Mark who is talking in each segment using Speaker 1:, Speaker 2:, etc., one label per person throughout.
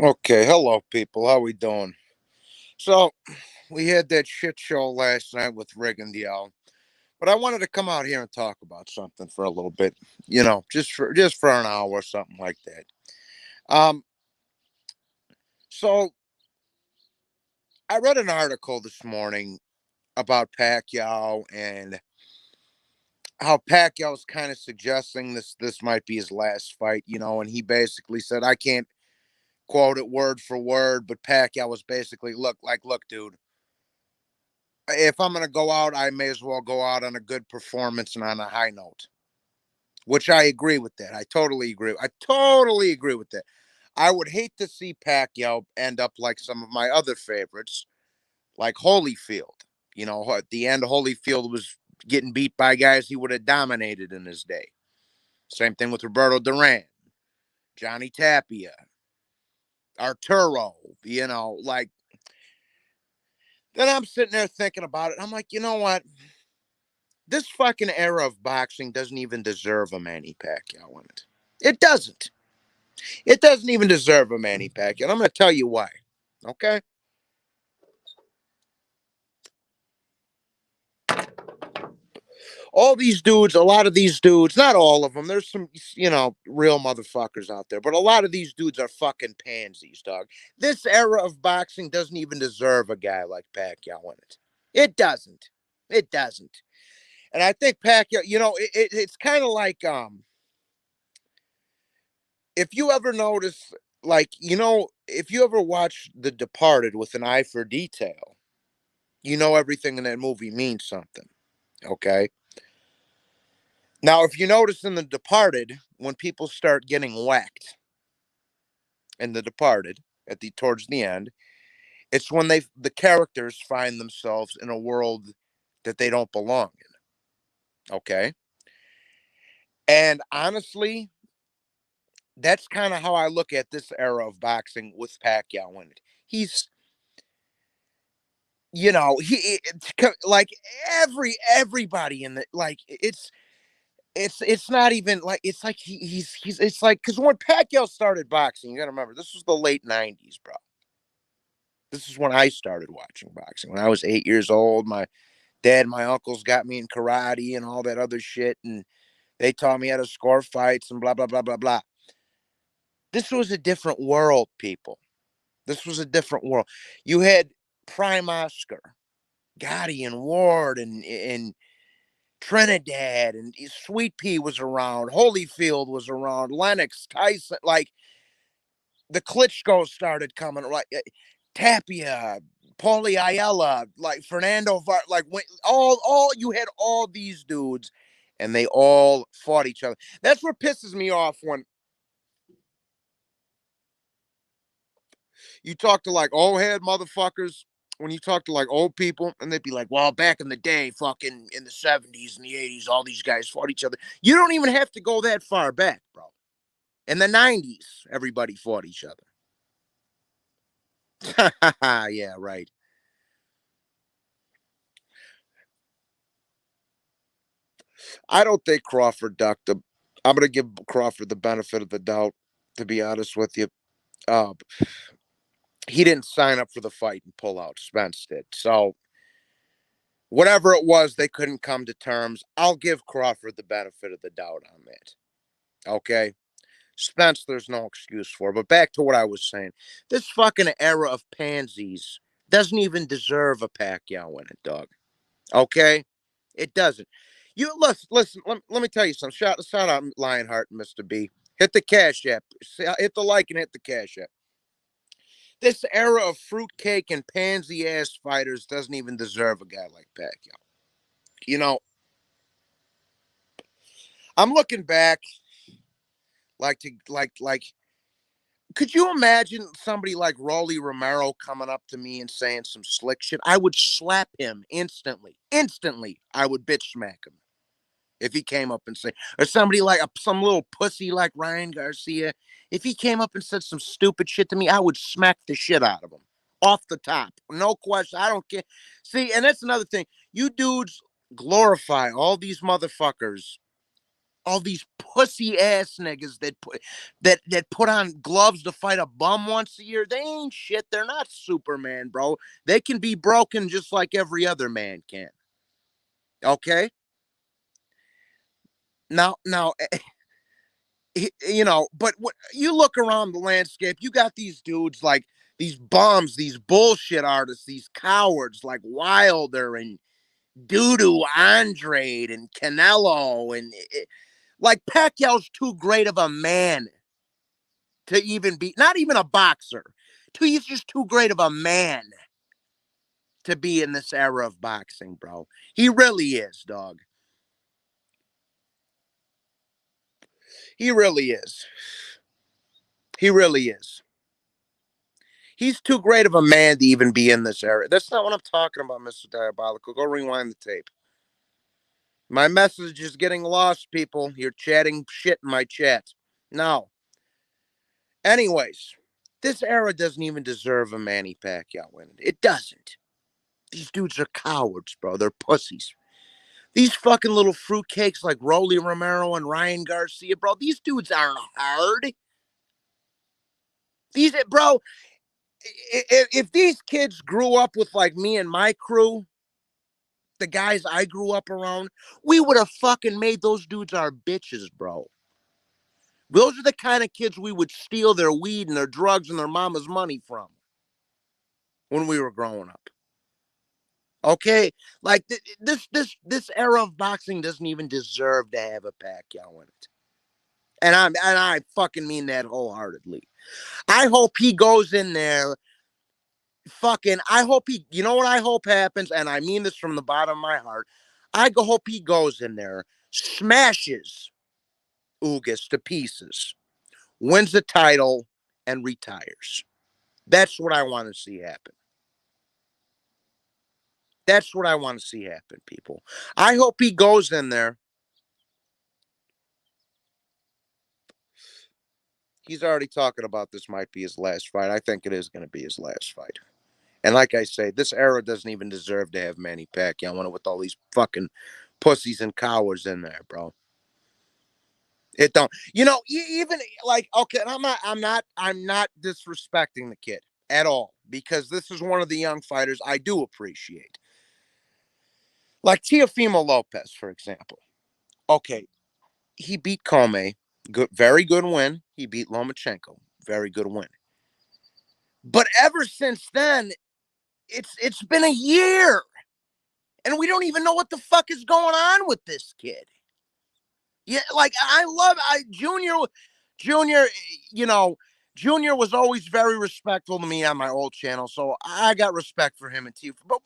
Speaker 1: Okay, hello people. How we doing? So we had that shit show last night with Rig and Dial, but I wanted to come out here and talk about something for a little bit. Just for an hour or something like that. Um, so I read an article this morning about Pacquiao and how Pacquiao's kind of suggesting this might be his last fight. And he basically said I can't quote it word for word, but Pacquiao was basically look, dude, if I'm going to go out, I may as well go out on a good performance and on a high note, which I agree with that. I totally agree. I totally agree with that. I would hate to see Pacquiao end up like some of my other favorites, like Holyfield. At the end, Holyfield was getting beat by guys he would have dominated in his day. Same thing with Roberto Duran, Johnny Tapia, Arturo, then I'm sitting there thinking about it. I'm like, you know what? This fucking era of boxing doesn't even deserve a Manny Pacquiao in it. It doesn't. It doesn't even deserve a Manny Pacquiao. And I'm going to tell you why. Okay? All these dudes, a lot of these dudes, not all of them, there's some, real motherfuckers out there, but a lot of these dudes are fucking pansies, dog. This era of boxing doesn't even deserve a guy like Pacquiao in it. It doesn't. It doesn't. And I think Pacquiao, it's kind of like, if you ever notice, if you ever watch The Departed with an eye for detail, everything in that movie means something. Okay. Now, if you notice in The Departed, when people start getting whacked in The Departed towards the end, it's when the characters find themselves in a world that they don't belong in. Okay. And honestly, that's kind of how I look at this era of boxing with Pacquiao in it. He's like everybody in the like it's not even like it's like he's it's like because when Pacquiao started boxing, you gotta remember this was the late '90s, bro. This is when I started watching boxing when I was 8 years old. My dad, and my uncles got me in karate and all that other shit, and they taught me how to score fights and blah blah blah blah blah. This was a different world, people. This was a different world. You had Prime Oscar, Gotti and Ward and Trinidad and Sweet Pea was around, Holyfield was around, Lennox, Tyson, like the Klitschko started coming, like Tapia, Paulie Ayala, like Fernando, like when, all you had all these dudes, and they all fought each other. That's what pisses me off when you talk to like old head motherfuckers. When you talk to like old people, and they'd be like, "Well, back in the day, fucking in the '70s and the '80s, all these guys fought each other." You don't even have to go that far back, bro. In the '90s, everybody fought each other. Yeah, right. I don't think Crawford ducked him. I'm gonna give Crawford the benefit of the doubt. To be honest with you, uh, he didn't sign up for the fight and pull out. Spence did. So whatever it was, they couldn't come to terms. I'll give Crawford the benefit of the doubt on that. Okay. Spence, there's no excuse for. But back to what I was saying. This fucking era of pansies doesn't even deserve a Pacquiao in it, dog. Okay? It doesn't. You listen, let me tell you something. Shout out Lionheart and Mr. B. Hit the cash app. Hit the like and hit the cash app. This era of fruitcake and pansy ass fighters doesn't even deserve a guy like Pacquiao. You know, I'm looking back like could you imagine somebody like Rolly Romero coming up to me and saying some slick shit? I would slap him instantly. Instantly, I would bitch smack him if he came up and say, or somebody like some little pussy like Ryan Garcia. If he came up and said some stupid shit to me, I would smack the shit out of him off the top. No question. I don't care. See, and that's another thing. You dudes glorify all these motherfuckers All these pussy ass niggas that put on gloves to fight a bum once a year. They ain't shit. They're not Superman, bro. They can be broken just like every other man can. Okay. Now, but what you look around the landscape, you got these dudes like these bums, these bullshit artists, these cowards like Wilder and Dudu Andrade and Canelo and like Pacquiao's too great of a man to even be, not even a boxer. He's just too great of a man to be in this era of boxing, bro. He really is, dog. He really is. He really is. He's too great of a man to even be in this era. That's not what I'm talking about, Mr. Diabolical. Go rewind the tape. My message is getting lost, people. You're chatting shit in my chat. No. Anyways, this era doesn't even deserve a Manny Pacquiao win. It doesn't. These dudes are cowards, bro. They're pussies. These fucking little fruitcakes like Rolly Romero and Ryan Garcia, bro. These dudes aren't hard. Bro, if these kids grew up with like me and my crew, the guys I grew up around, we would have fucking made those dudes our bitches, bro. Those are the kind of kids we would steal their weed and their drugs and their mama's money from when we were growing up. Okay, like this era of boxing doesn't even deserve to have a Pacquiao in it, and I fucking mean that wholeheartedly. I hope he goes in there. Fucking, I hope he. You know what I hope happens, and I mean this from the bottom of my heart. Hope he goes in there, smashes Ugas to pieces, wins the title, and retires. That's what I want to see happen. That's what I want to see happen, people. I hope he goes in there. He's already talking about this might be his last fight. I think it is going to be his last fight. And like I say, this era doesn't even deserve to have Manny Pacquiao with all these fucking pussies and cowards in there, bro. It don't. Even like okay, and I'm not disrespecting the kid at all because this is one of the young fighters I do appreciate. Like Teofimo Lopez, for example. Okay, he beat Comey, good, very good win. He beat Lomachenko, very good win. But ever since then, it's been a year, and we don't even know what the fuck is going on with this kid. Yeah, like Junior. You know, Junior was always very respectful to me on my old channel, so I got respect for him and T. But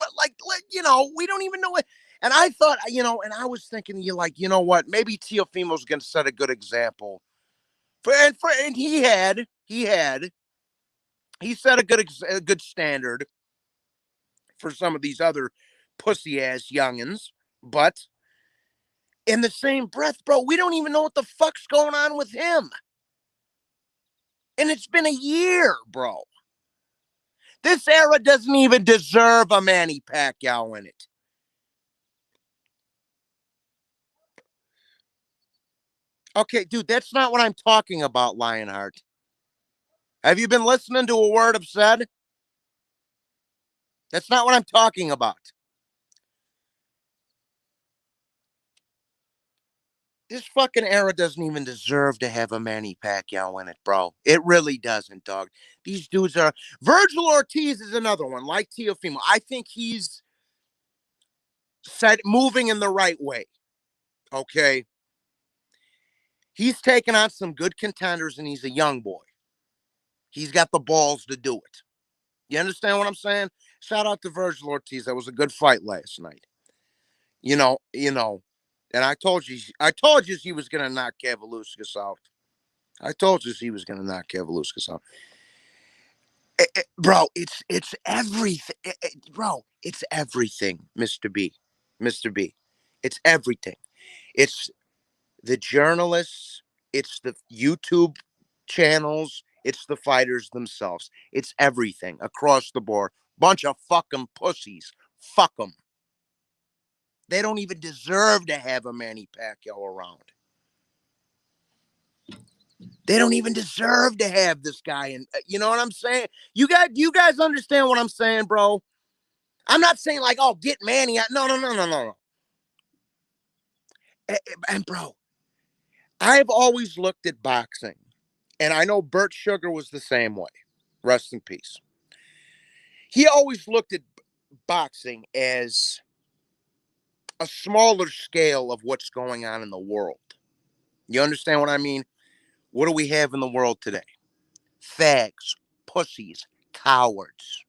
Speaker 1: we don't even know what. And I thought, and I was thinking, you know what? Maybe Teofimo's going to set a good example and he set a good standard for some of these other pussy ass youngins, but in the same breath, bro, we don't even know what the fuck's going on with him. And it's been a year, bro. This era doesn't even deserve a Manny Pacquiao in it. Okay, dude, that's not what I'm talking about, Lionheart. Have you been listening to a word I've said? That's not what I'm talking about. This fucking era doesn't even deserve to have a Manny Pacquiao in it, bro. It really doesn't, dog. These dudes are. Virgil Ortiz is another one, like Teofimo. I think he's moving in the right way. Okay. He's taken on some good contenders and he's a young boy. He's got the balls to do it. You understand what I'm saying? Shout out to Virgil Ortiz. That was a good fight last night. And I told you he was gonna knock Kavaluskas out. I told you he was gonna knock Kavaluskas out. Bro, it's everything. Bro, it's everything, Mr. B. Mr. B. It's everything. It's the journalists, it's the YouTube channels, it's the fighters themselves. It's everything across the board. Bunch of fucking pussies. Fuck them. They don't even deserve to have a Manny Pacquiao around. They don't even deserve to have this guy. And you know what I'm saying? You guys understand what I'm saying, bro? I'm not saying like, oh, get Manny out. No, no, no, no, no, no. And bro, I've always looked at boxing, and I know Bert Sugar was the same way. Rest in peace. He always looked at boxing as a smaller scale of what's going on in the world. You understand what I mean? What do we have in the world today? Fags, pussies, cowards.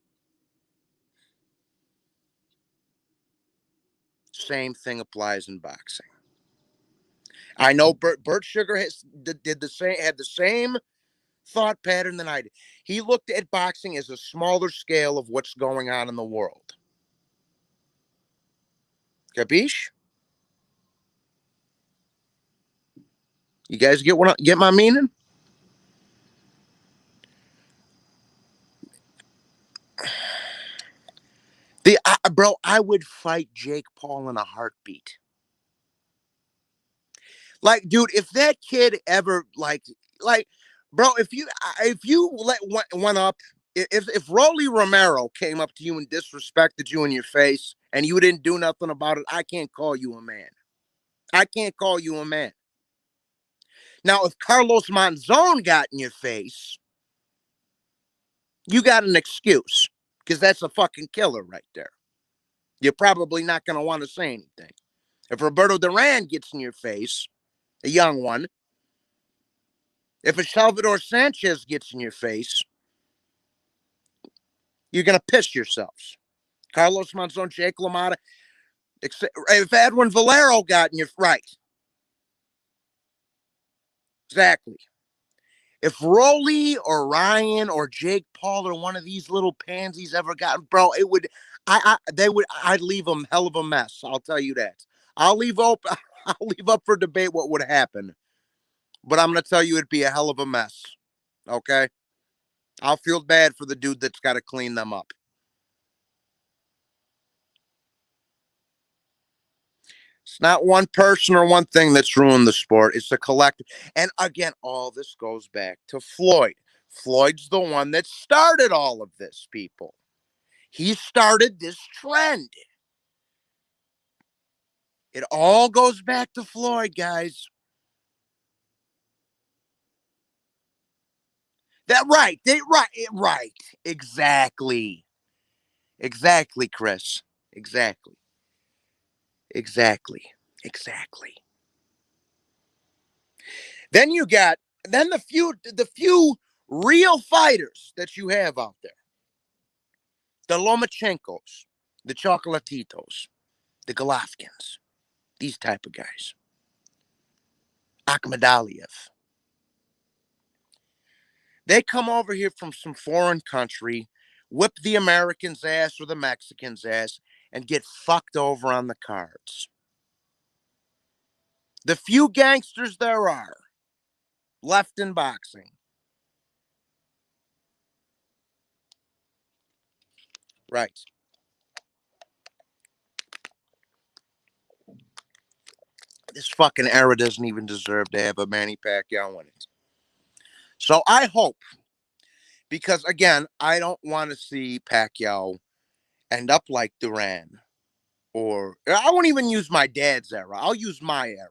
Speaker 1: Same thing applies in boxing. I know Bert Sugar did the same, had the same thought pattern than I did. He looked at boxing as a smaller scale of what's going on in the world. Capiche? You guys get my meaning? Bro, I would fight Jake Paul in a heartbeat. Like, dude, if that kid ever bro, if you went up, if Rolly Romero came up to you and disrespected you in your face and you didn't do nothing about it, I can't call you a man. I can't call you a man. Now, if Carlos Monzon got in your face, you got an excuse because that's a fucking killer right there. You're probably not going to want to say anything. If Roberto Duran gets in your face, a young one, if a Salvador Sanchez gets in your face, you're going to piss yourselves. Carlos Monzon, Jake LaMotta, if Edwin Valero got in your right. Exactly. If Rolly or Ryan or Jake Paul or one of these little pansies ever got, bro, it would, I'd leave them hell of a mess. I'll tell you that. I'll leave up, I'll leave up for debate what would happen, but I'm going to tell you it'd be a hell of a mess. Okay. I'll feel bad for the dude that's got to clean them up. It's not one person or one thing that's ruined the sport. It's a collective. And again, all this goes back to Floyd. Floyd's the one that started all of this, people. He started this trend. It all goes back to Floyd, guys. Right. Exactly. Exactly, Chris. Exactly. Exactly. Exactly. Then you got the few real fighters that you have out there. The Lomachenkos, the Chocolatitos, the Golovkins, these type of guys. Akhmadaliev. They come over here from some foreign country, whip the Americans' ass or the Mexicans' ass, and get fucked over on the cards. The few gangsters there are left in boxing. Right. This fucking era doesn't even deserve to have a Manny Pacquiao in it. So I hope, because again, I don't want to see Pacquiao end up like Duran, or I won't even use my dad's era. I'll use my era.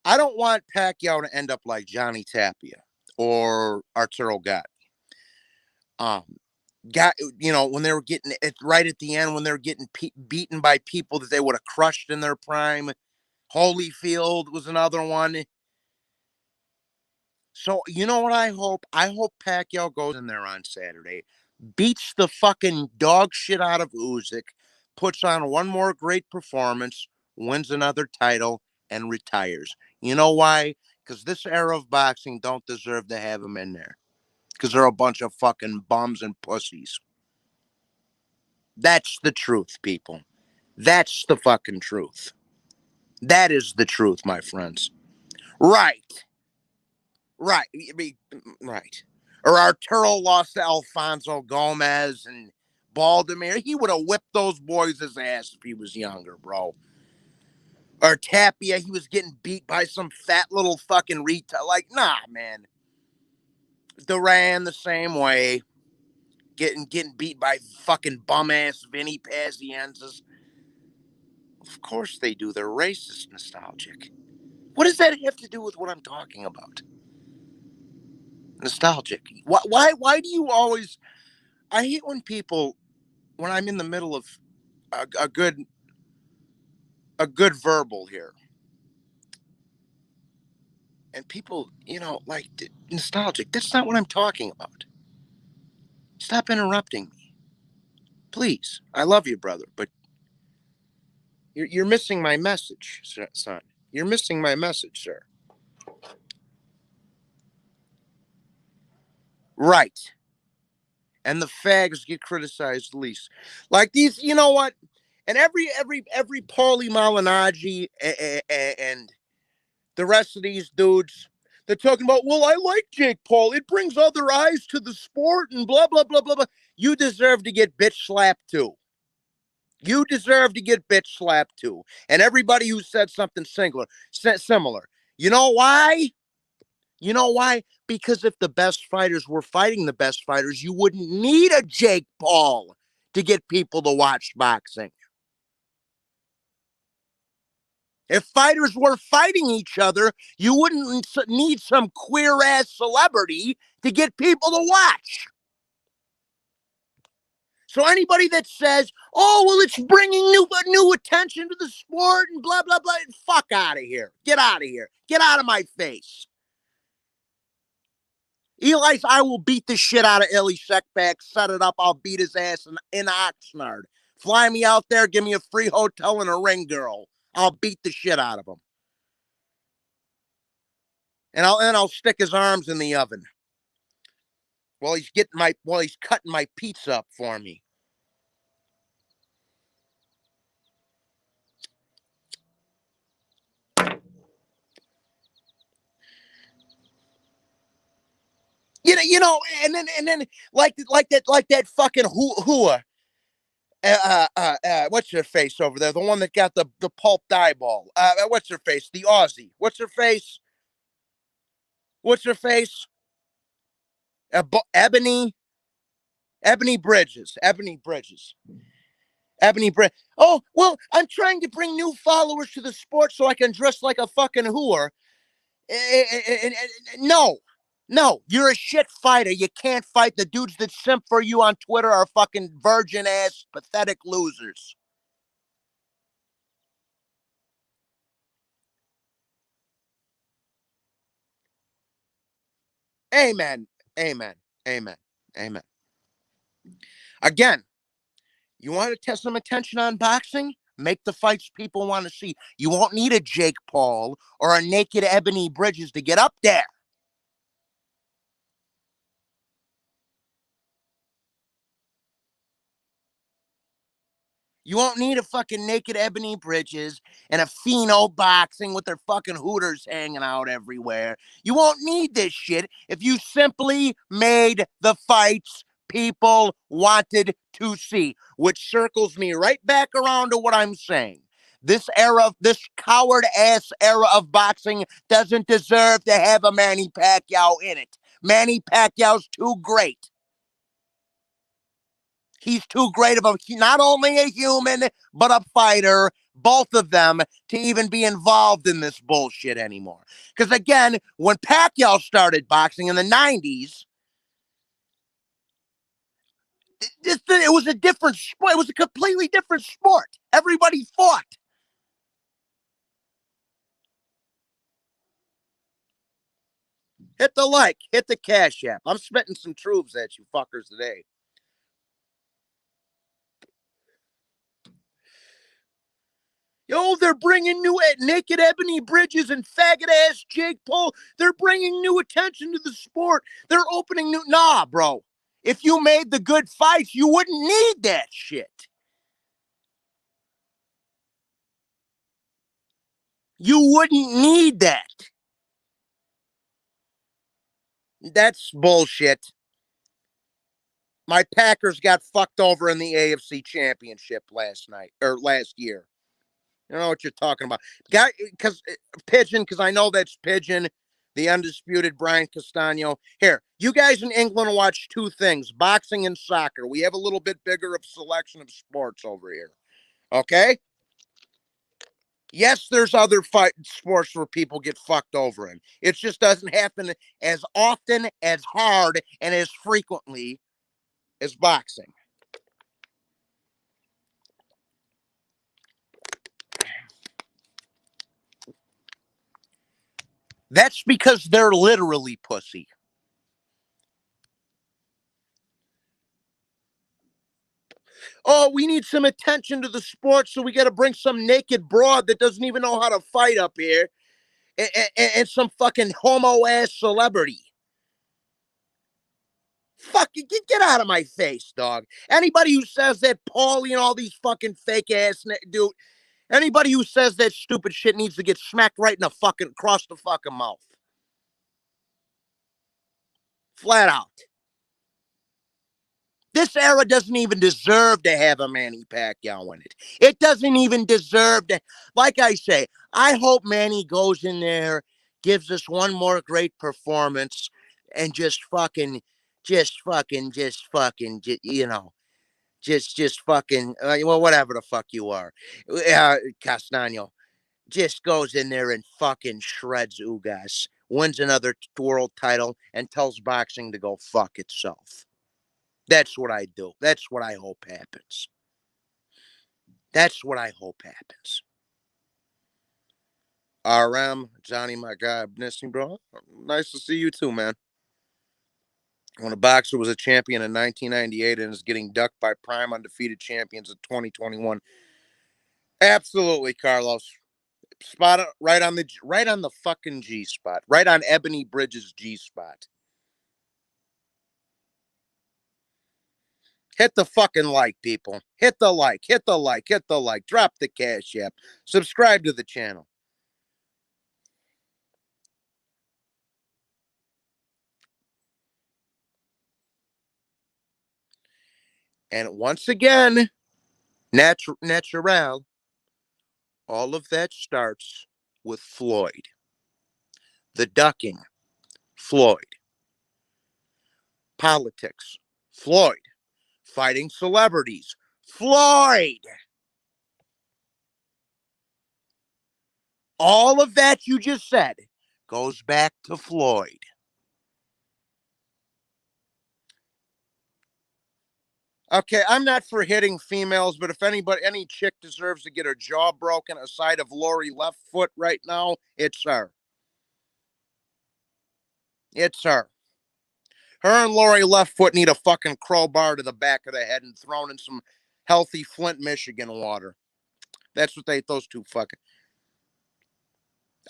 Speaker 1: I don't want Pacquiao to end up like Johnny Tapia or Arturo Gatti. Um, got when they were getting it right at the end when they were getting beaten by people that they would have crushed in their prime. Holyfield was another one. So you know what I hope? I hope Pacquiao goes in there on Saturday, beats the fucking dog shit out of Usyk, puts on one more great performance, wins another title, and retires. You know why? Because this era of boxing don't deserve to have him in there. Because they're a bunch of fucking bums and pussies. That's the truth, people. That's the fucking truth. That is the truth, my friends. Right. Right. Right. Or Arturo lost to Alfonso Gomez and Baldomir. He would have whipped those boys' ass if he was younger, bro. Or Tapia, he was getting beat by some fat little fucking retail. Like, nah, man. Duran the same way. Getting beat by fucking bum ass Vinny Pazienza's. Of course they do. They're racist nostalgic. What does that have to do with what I'm talking about? Nostalgic. Why do you always? I hate when people, when I'm in the middle of a good verbal here, and people, like nostalgic. That's not what I'm talking about. Stop interrupting me, please. I love you, brother, but you're missing my message, son. You're missing my message, sir. Right. And the fags get criticized least. Like these, you know what? And every Paulie Malignaggi and the rest of these dudes, they're talking about, well, I like Jake Paul. It brings other eyes to the sport and blah, blah, blah, blah, blah. You deserve to get bitch slapped too. You deserve to get bitch slapped too. And everybody who said something similar. You know why? You know why? Because if the best fighters were fighting the best fighters, you wouldn't need a Jake Paul to get people to watch boxing. If fighters were fighting each other, you wouldn't need some queer ass celebrity to get people to watch. So anybody that says, "Oh, well, it's bringing new attention to the sport and blah blah blah," fuck out of here. Get out of here. Get out of my face. Eli's, I will beat the shit out of Illy Sekback. Set it up. I'll beat his ass in Oxnard. Fly me out there. Give me a free hotel and a ring girl. I'll beat the shit out of him. And I'll stick his arms in the oven while he's cutting my pizza up for me. And then like that fucking hua. What's her face over there? The one that got the pulped eyeball. What's her face? The Aussie. What's her face? What's her face? Ebony. Ebony Bridges. Ebony Bridges. Ebony Bridge. Oh, well, I'm trying to bring new followers to the sport so I can dress like a fucking whore. No. No, you're a shit fighter. You can't fight. The dudes that simp for you on Twitter are fucking virgin ass, pathetic losers. Amen. Amen. Amen. Amen. Again, you want to test some attention on boxing? Make the fights people want to see. You won't need a Jake Paul or a naked Ebony Bridges to get up there. You won't need a fucking naked Ebony Bridges and a pheno boxing with their fucking hooters hanging out everywhere. You won't need this shit if you simply made the fights people wanted to see, which circles me right back around to what I'm saying. This coward ass era of boxing doesn't deserve to have a Manny Pacquiao in it. Manny Pacquiao's too great. He's too great of not only a human, but a fighter, both of them, to even be involved in this bullshit anymore. Because again, when Pacquiao started boxing in the 90s, it was a different sport. It was a completely different sport. Everybody fought. Hit the like, hit the cash app. I'm spitting some truths at you fuckers today. Yo, they're bringing new naked Ebony Bridges and faggot ass Jake Paul. They're bringing new attention to the sport. They're opening new. Nah, bro. If you made the good fights, you wouldn't need that shit. You wouldn't need that. That's bullshit. My Packers got fucked over in the AFC Championship last year. You know what you're talking about. Guy, because Pigeon, because I know that's Pigeon, the undisputed Brian Castano. Here, you guys in England watch two things, boxing and soccer. We have a little bit bigger of selection of sports over here. Okay? Yes, there's other fight sports where people get fucked over in. It just doesn't happen as often, as hard, and as frequently as boxing. That's because they're literally pussy. Oh, we need some attention to the sport, so we got to bring some naked broad that doesn't even know how to fight up here, and some fucking homo ass celebrity. Fuck you, get out of my face, dog. Anybody who says that Paulie and all these fucking fake ass dude, anybody who says that stupid shit needs to get smacked right in the fucking across the fucking mouth. Flat out. This era doesn't even deserve to have a Manny Pacquiao in it. It doesn't even deserve to. Like I say, I hope Manny goes in there, gives us one more great performance, and just fucking, you know, just fucking, well, whatever the fuck you are, Castano, just goes in there and fucking shreds Ugas, wins another world title, and tells boxing to go fuck itself. That's what I do. That's what I hope happens. That's what I hope happens. RM, Johnny, my guy, missing, bro. Nice to see you too, man. When a boxer was a champion in 1998 and is getting ducked by prime undefeated champions in 2021. Absolutely, Carlos. Spot it right on the fucking G spot. Right on Ebony Bridges' G spot. Hit the fucking like, people. Hit the like, hit the like, hit the like. Drop the cash app. Subscribe to the channel. And once again, natural, all of that starts with Floyd. The ducking, Floyd. Politics, Floyd. Fighting celebrities, Floyd. All of that you just said goes back to Floyd. Okay, I'm not for hitting females, but if any chick deserves to get her jaw broken aside of Lori left foot right now, it's her. It's her. Her and Lori left foot need a fucking crowbar to the back of the head and thrown in some healthy Flint, Michigan water. That's what those two fucking.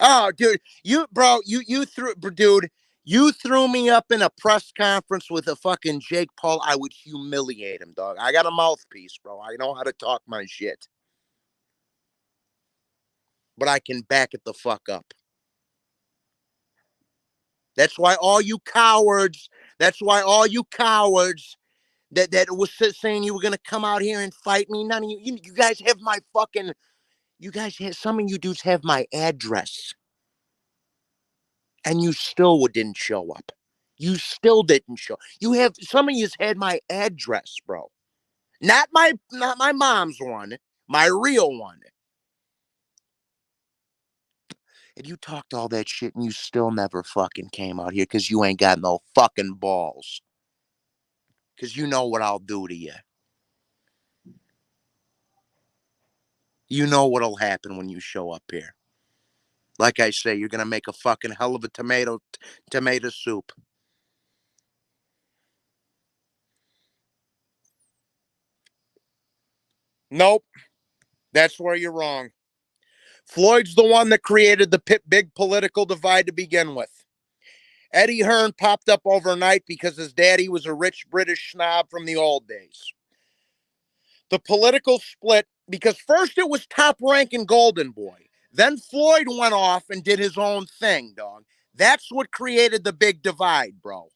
Speaker 1: Oh, dude, you threw, dude, you threw me up in a press conference with a fucking Jake Paul. I would humiliate him, dog. I got a mouthpiece, bro. I know how to talk my shit, but I can back it the fuck up. That's why all you cowards. That's why all you cowards that was saying you were gonna come out here and fight me. None of you guys have my fucking. You guys have some of you dudes have my address. And you still didn't show up. You still didn't show. You have some of you's had my address, bro. Not my mom's one, my real one. And you talked all that shit and you still never fucking came out here because you ain't got no fucking balls. Because you know what I'll do to you. You know what'll happen when you show up here. Like I say, you're gonna make a fucking hell of a tomato soup. Nope, that's where you're wrong. Floyd's the one that created the big political divide to begin with. Eddie Hearn popped up overnight because his daddy was a rich British snob from the old days. The political split, because first it was Top Rank and Golden Boy. Then Floyd went off and did his own thing, dog. That's what created the big divide, bro.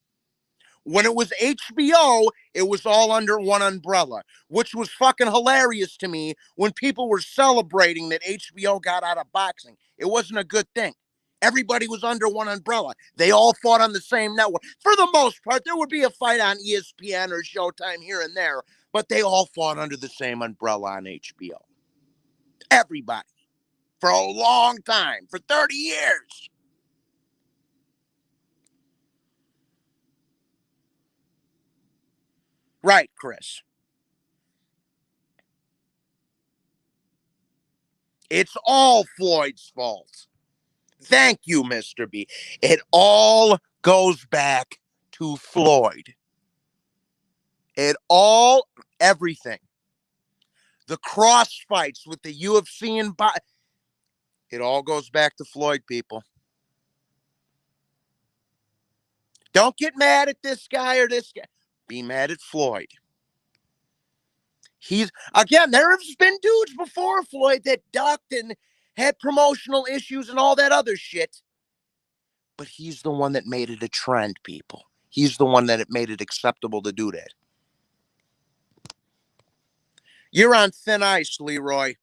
Speaker 1: When it was HBO, it was all under one umbrella, which was fucking hilarious to me when people were celebrating that HBO got out of boxing. It wasn't a good thing. Everybody was under one umbrella. They all fought on the same network. For the most part, there would be a fight on ESPN or Showtime here and there, but they all fought under the same umbrella on HBO. Everybody. For a long time. For 30 years. Right, Chris. It's all Floyd's fault. Thank you, Mr. B. It all goes back to Floyd. Everything. The cross fights with the UFC and it all goes back to Floyd, people. Don't get mad at this guy or this guy. Be mad at Floyd. Again, there have been dudes before Floyd that ducked and had promotional issues and all that other shit. But he's the one that made it a trend, people. He's the one that made it acceptable to do that. You're on thin ice, Leroy.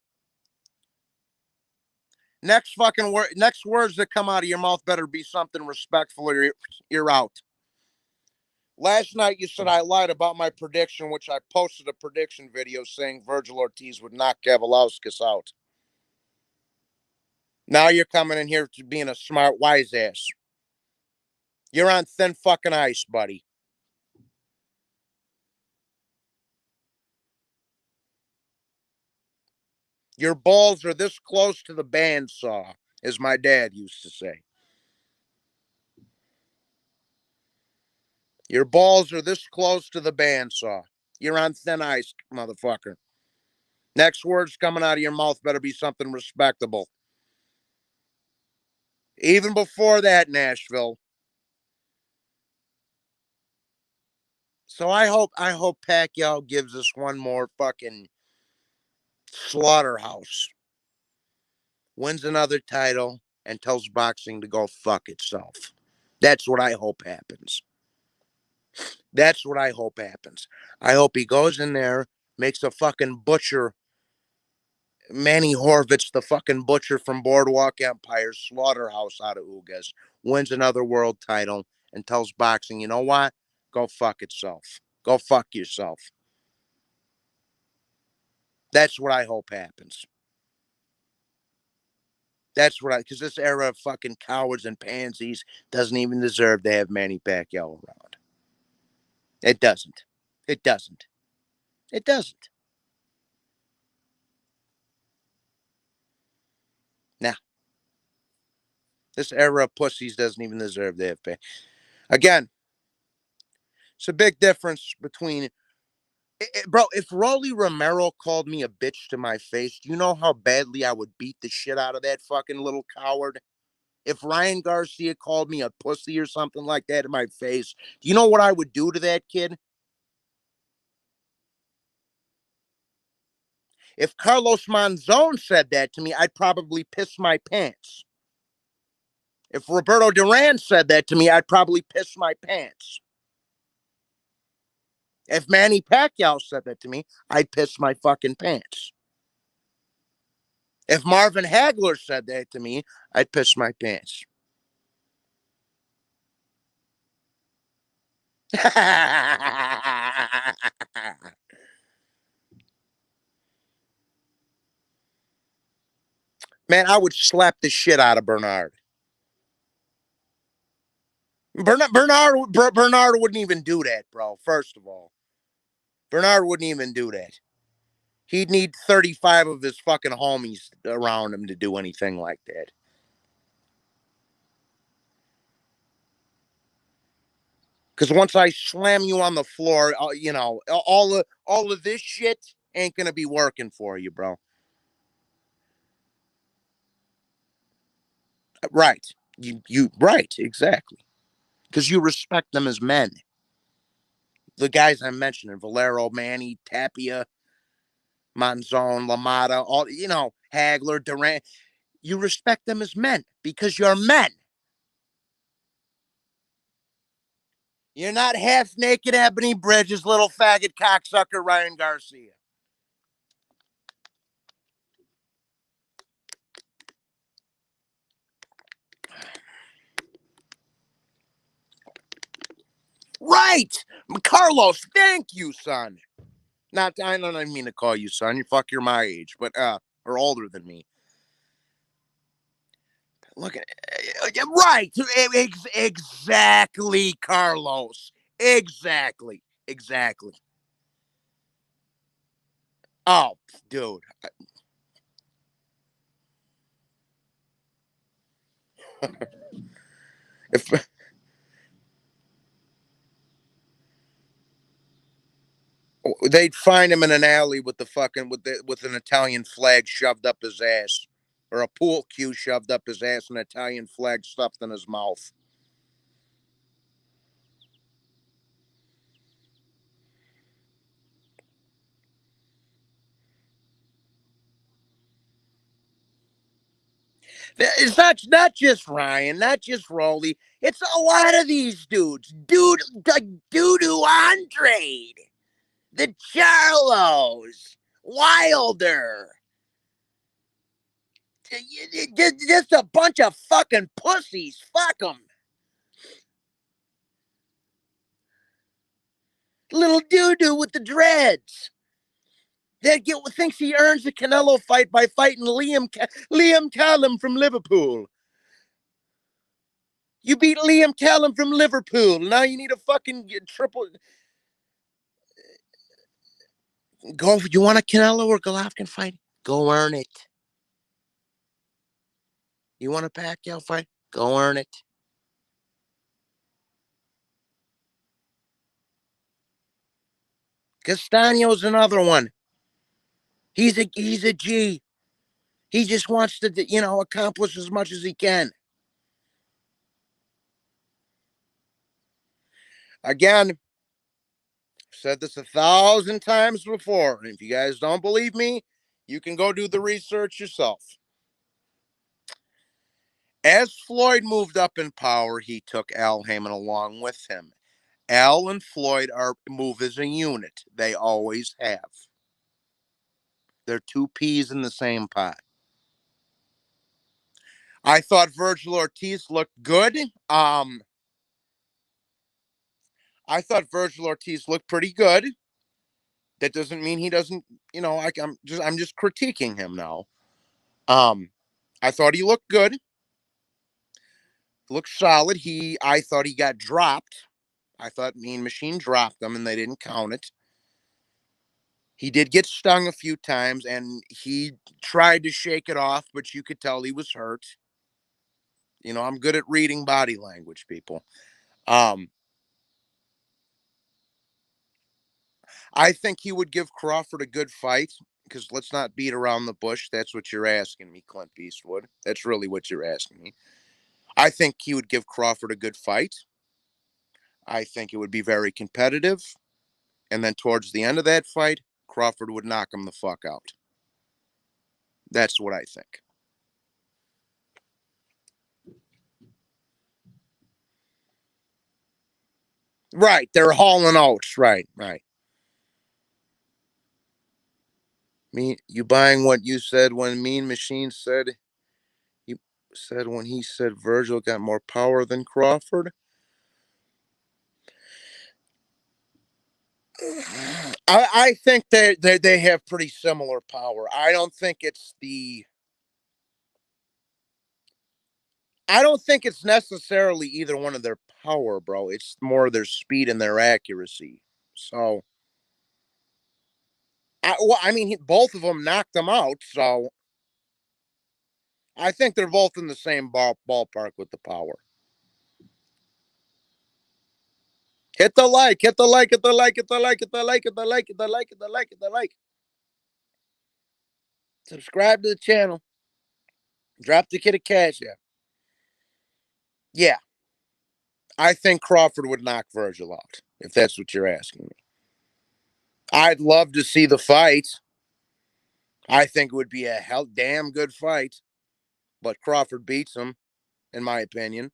Speaker 1: Next words that come out of your mouth better be something respectful or you're out. Last night you said I lied about my prediction, which I posted a prediction video saying Virgil Ortiz would knock Kavaliauskas out. Now you're coming in here to being a smart wise ass. You're on thin fucking ice, buddy. Your balls are this close to the bandsaw, as my dad used to say. Your balls are this close to the bandsaw. You're on thin ice, motherfucker. Next words coming out of your mouth better be something respectable. Even before that, Nashville. So I hope Pacquiao gives us one more fucking slaughterhouse. Wins another title and tells boxing to go fuck itself. That's what I hope happens. That's what I hope happens. I hope he goes in there, makes a fucking butcher, Manny Horvitz, the fucking butcher from Boardwalk Empire, slaughterhouse out of Ugas, wins another world title, and tells boxing, you know what? Go fuck itself. Go fuck yourself. That's what I hope happens. Because this era of fucking cowards and pansies doesn't even deserve to have Manny Pacquiao around. It doesn't. It doesn't. It doesn't. Now, this era of pussies doesn't even deserve to have Pacquiao. Again, it's a big difference between bro, if Rolly Romero called me a bitch to my face, do you know how badly I would beat the shit out of that fucking little coward? If Ryan Garcia called me a pussy or something like that in my face, do you know what I would do to that kid? If Carlos Monzon said that to me, I'd probably piss my pants. If Roberto Duran said that to me, I'd probably piss my pants. If Manny Pacquiao said that to me, I'd piss my fucking pants. If Marvin Hagler said that to me, I'd piss my pants. Man, I would slap the shit out of Bernard. Bernard wouldn't even do that, bro. First of all, Bernard wouldn't even do that. He'd need 35 of his fucking homies around him to do anything like that. Because once I slam you on the floor, all of this shit ain't gonna be working for you, bro. Right? You right? Exactly. Because you respect them as men. The guys I'm mentioning, Valero, Manny, Tapia, Monzon, Lamada, Hagler, Durant. You respect them as men because you're men. You're not half naked Ebony Bridges, little faggot cocksucker Ryan Garcia. Right, Carlos. Thank you, son. Not, I don't even mean to call you son. You fuck, you're my age, but or older than me. Look at right, exactly, Carlos. Exactly. Oh, dude. If they'd find him in an alley with the fucking with an Italian flag shoved up his ass, or a pool cue shoved up his ass, and an Italian flag stuffed in his mouth. It's not just Ryan, not just Rolly. It's a lot of these dudes. Doo Andrade, the Charlos, Wilder. Just a bunch of fucking pussies. Fuck them. Little doo with the dreads. That thinks he earns the Canelo fight by fighting Liam Callum from Liverpool. You beat Liam Callum from Liverpool. Now you need a fucking triple. Go. You want a Canelo or Golovkin fight? Go earn it. You want a Pacquiao fight? Go earn it. Castaño's another one. He's a G. He just wants to accomplish as much as he can. Again, I've said this 1,000 times before. And if you guys don't believe me, you can go do the research yourself. As Floyd moved up in power, he took Al Heyman along with him. Al and Floyd move as a unit. They always have. They're two peas in the same pot. I thought Virgil Ortiz looked good. I thought Virgil Ortiz looked pretty good. That doesn't mean he doesn't. I'm just critiquing him now. Um, I thought he looked good. Looked solid. I thought he got dropped. I thought Mean Machine dropped him, and they didn't count it. He did get stung a few times, and he tried to shake it off, but you could tell he was hurt. I'm good at reading body language, people. Um, I think he would give Crawford a good fight because let's not beat around the bush. That's what you're asking me, Clint Eastwood. That's really what you're asking me. I think he would give Crawford a good fight. I think it would be very competitive. And then towards the end of that fight, Crawford would knock him the fuck out. That's what I think. Right. They're hauling oats. Right. You buying what you said when Mean Machine said, you said when he said Virgil got more power than Crawford? I think they have pretty similar power. I don't think it's necessarily either one of their power, bro. It's more their speed and their accuracy. So, both of them knocked them out. So, I think they're both in the same ballpark with the power. Hit the like, hit the like, hit the like, hit the like, hit the like, hit the like, hit the like, hit the like, hit the like. Subscribe to the channel. Drop the kid a cash app. Yeah, I think Crawford would knock Virgil out if that's what you're asking me. I'd love to see the fight. I think it would be a hell damn good fight, but Crawford beats him, in my opinion.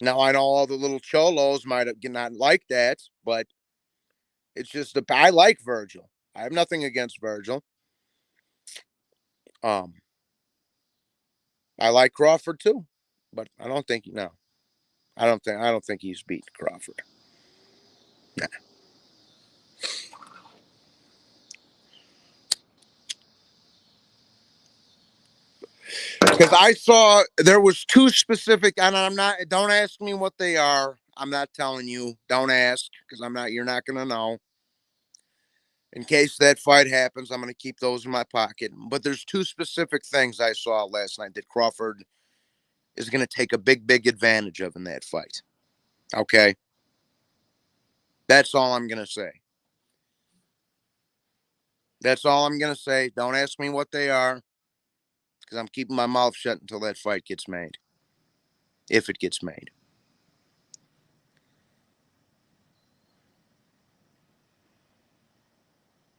Speaker 1: Now I know all the little cholos might have not like that, but it's just I like Virgil. I have nothing against Virgil. Um, I like Crawford too, but I don't think no. I don't think he's beat Crawford. Nah. Because I saw there was two specific, and I'm not. Don't ask me what they are. I'm not telling you. Don't ask because I'm not. You're not gonna know. In case that fight happens, I'm gonna keep those in my pocket. But there's two specific things I saw last night that Crawford is gonna take a big, big advantage of in that fight. Okay, that's all I'm gonna say. That's all I'm gonna say. Don't ask me what they are because I'm keeping my mouth shut until that fight gets made. If it gets made.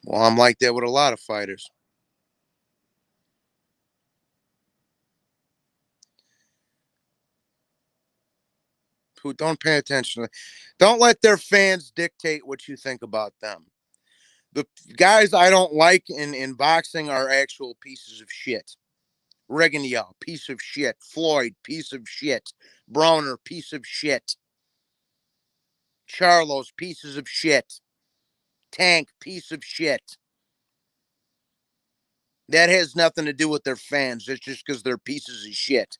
Speaker 1: Well, I'm like that with a lot of fighters who don't pay attention. Don't let their fans dictate what you think about them. The guys I don't like in boxing are actual pieces of shit. Reganiel, piece of shit. Floyd, piece of shit. Browner, piece of shit. Charlo's, pieces of shit. Tank, piece of shit. That has nothing to do with their fans. It's just because they're pieces of shit.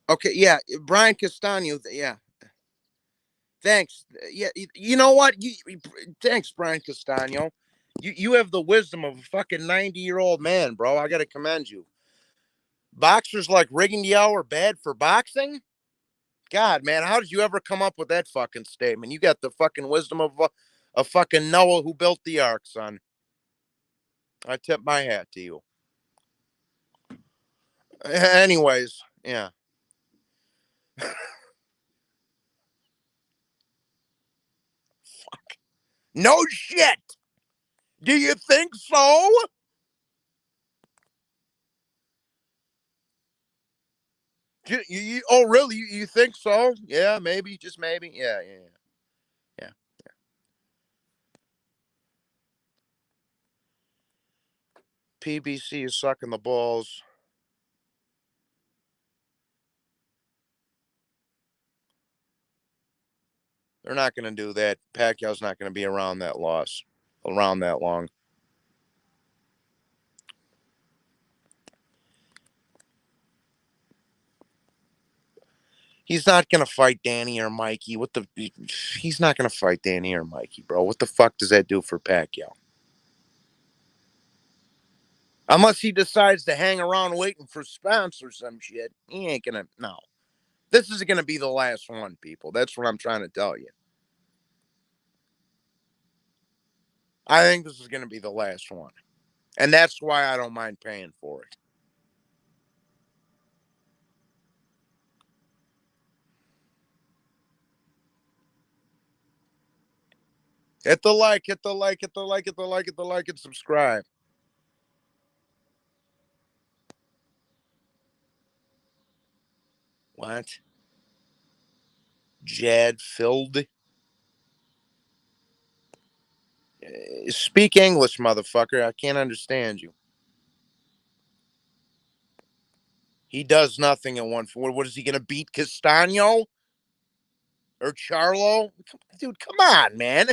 Speaker 1: Okay, yeah, Brian Castano, yeah. Thanks. Yeah, you know what? Thanks, Brian Castano. You have the wisdom of a fucking 90-year-old man, bro. I got to commend you. Boxers like Rigondeaux are bad for boxing? God, man, how did you ever come up with that fucking statement? You got the fucking wisdom of a fucking Noah who built the ark, son. I tip my hat to you. Anyways, yeah. No shit. Do you think so? Oh, really? You think so? Yeah, maybe, just maybe. Yeah, yeah, yeah. PBC is sucking the balls. They're not going to do that. Pacquiao's not going to be around that long. He's not going to fight Danny or Mikey. He's not going to fight Danny or Mikey, bro. What the fuck does that do for Pacquiao? Unless he decides to hang around waiting for Spence or some shit, he ain't going to. No. This is going to be the last one, people. That's what I'm trying to tell you. I think this is going to be the last one. And that's why I don't mind paying for it. Hit the like, hit the like, hit the like, hit the like, hit the like, and subscribe. What? Jad filled? Speak English, motherfucker. I can't understand you. He does nothing at 140. What is he going to beat Castano or Charlo? Dude, come on, man.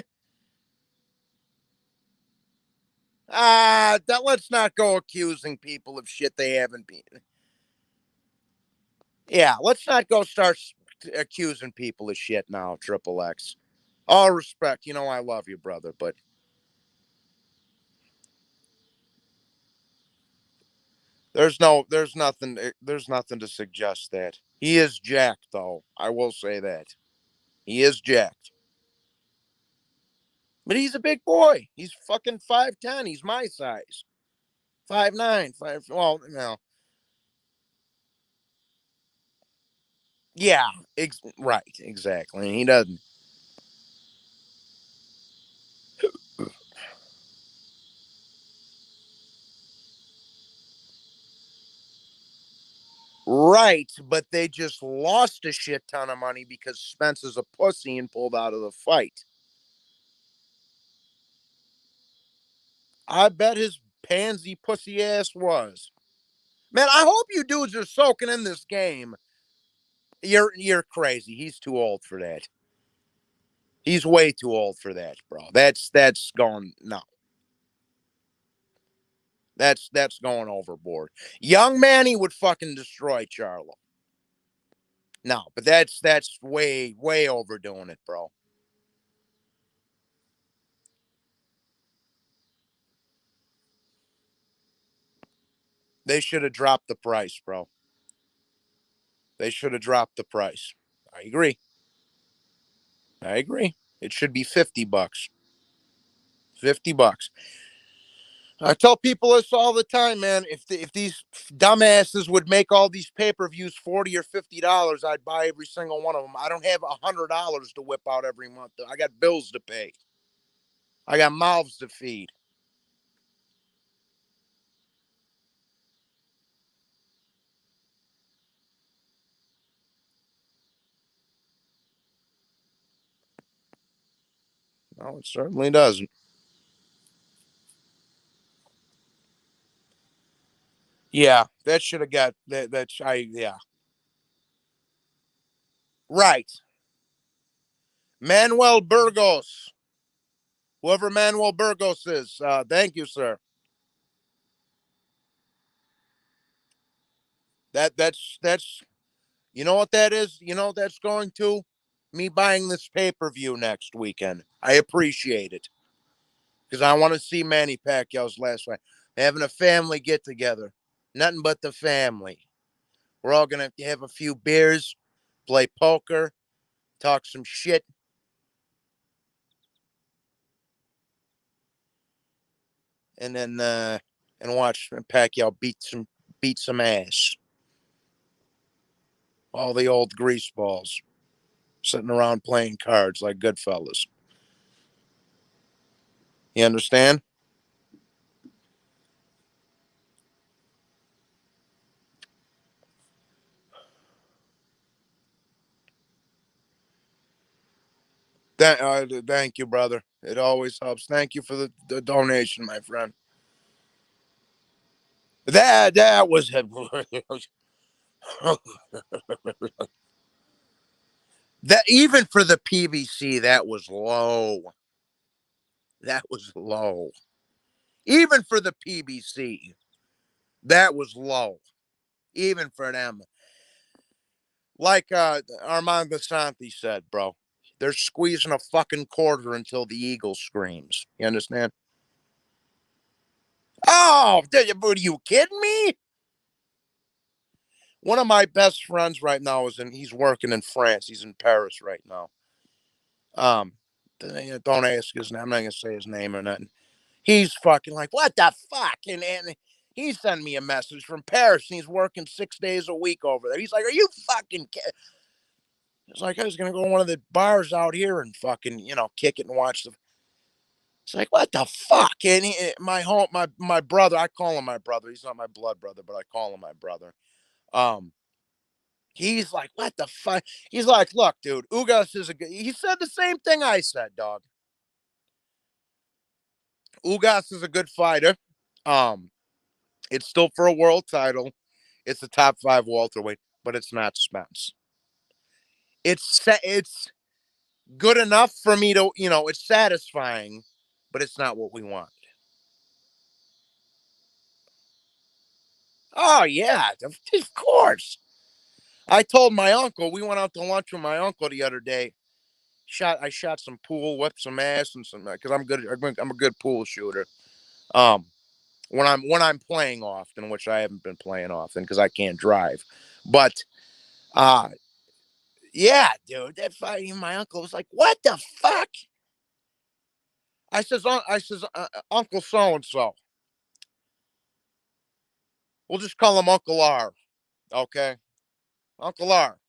Speaker 1: Let's not go accusing people of shit they haven't beaten. Yeah, let's not go start accusing people of shit now, Triple X. All respect, I love you, brother, but there's nothing to suggest that. He is jacked, though. I will say that. He is jacked. But he's a big boy. He's fucking 5'10". He's my size. 5'9", 5. Well, no. Yeah, right, exactly. And he doesn't. Right, but they just lost a shit ton of money because Spence is a pussy and pulled out of the fight. I bet his pansy pussy ass was. Man, I hope you dudes are soaking in this game. You're crazy. He's too old for that. He's way too old for that, bro. That's going no. That's going overboard. Young Manny would fucking destroy Charlo. No, but that's way overdoing it, bro. They should have dropped the price, bro. They should have dropped the price. I agree. I agree. It should be $50. $50. I tell people this all the time, man. If these dumbasses would make all these pay-per-views $40 or $50, I'd buy every single one of them. I don't have $100 to whip out every month. I got bills to pay. I got mouths to feed. No, it certainly doesn't. Yeah, that should have got that. Yeah, right. Manuel Burgos, whoever Manuel Burgos is. Thank you, sir. That's you know what that is? You know what that's going to? Me buying this pay-per-view next weekend. I appreciate it. Because I want to see Manny Pacquiao's last fight. Having a family get together. Nothing but the family. We're all gonna have a few beers, play poker, talk some shit, and then and watch Pacquiao beat some ass. All the old grease balls sitting around playing cards like good fellas. You understand? Thank you, brother. It always helps. Thank you for the donation, my friend. That was that even for the PBC, that was low. That was low. Even for the PBC, that was low. Even for them, like Armand Basanti said, bro, they're squeezing a fucking quarter until the eagle screams. You understand? Oh, are you kidding me? One of my best friends right now he's working in France. He's in Paris right now. Um, don't ask his name. I'm not gonna say his name or nothing. He's fucking like, what the fuck? And he sent me a message from Paris. And he's working 6 days a week over there. He's like, are you fucking kidding? It's like I was gonna go to one of the bars out here and fucking kick it and watch the. It's like what the fuck? And my brother, I call him my brother. He's not my blood brother, but I call him my brother. Um, he's like, what the fuck? He's like, look, dude, Ugas is a good. He said the same thing I said, dog. Ugas is a good fighter. Um, it's still for a world title. It's a top five welterweight, but it's not Spence. It's good enough for me to it's satisfying, but it's not what we want. Oh yeah, of course. I told my uncle we went out to lunch with my uncle the other day. I shot some pool, whipped some ass, and some because I'm good. I'm a good pool shooter. Um, when I'm playing often, which I haven't been playing often because I can't drive. But uh yeah, dude, that fight. My uncle was like, "What the fuck?" I says, Uncle so and so. We'll just call him Uncle R. Okay, Uncle R.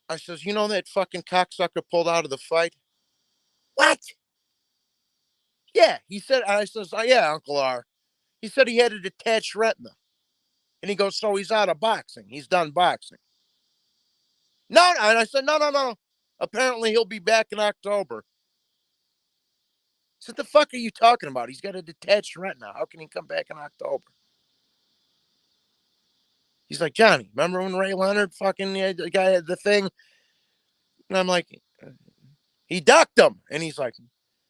Speaker 1: I says, you know that fucking cocksucker pulled out of the fight. What? Yeah, he said. I says, yeah, Uncle R. He said he had a detached retina. And he goes, so he's out of boxing. He's done boxing. No, and I said, no. Apparently he'll be back in October. I said, the fuck are you talking about? He's got a detached retina. How can he come back in October? He's like, Johnny, remember when Ray Leonard fucking the guy had the thing? And I'm like, he ducked him. And he's like,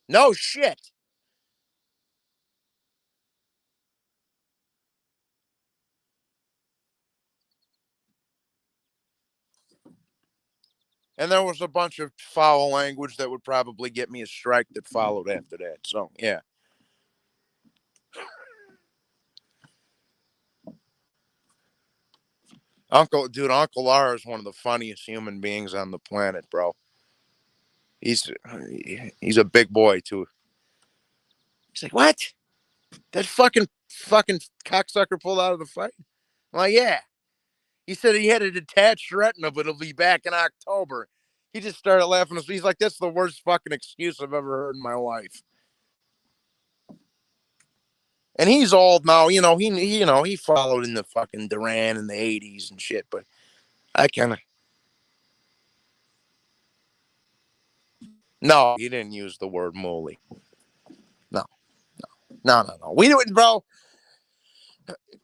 Speaker 1: no shit. And there was a bunch of foul language that would probably get me a strike that followed after that. So, yeah. Uncle R is one of the funniest human beings on the planet, bro. He's he's a big boy too. He's like, what? That fucking cocksucker pulled out of the fight? I'm like, yeah. He said he had a detached retina, but he'll be back in October. He just started laughing. He's like, that's the worst fucking excuse I've ever heard in my life. And he's old now, he followed in the fucking Duran in the '80s and shit. But I kind of no, he didn't use the word "moly." No, no. We don't, bro.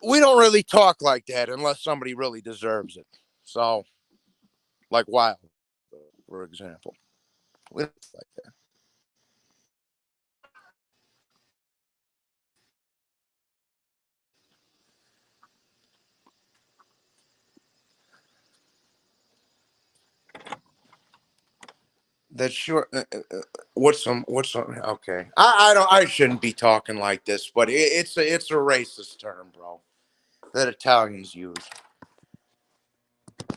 Speaker 1: We don't really talk like that unless somebody really deserves it. So, like Wild, for example, we don't like that. That's sure. What's some? Okay, I don't. I shouldn't be talking like this, but it's a racist term, bro. That Italians use.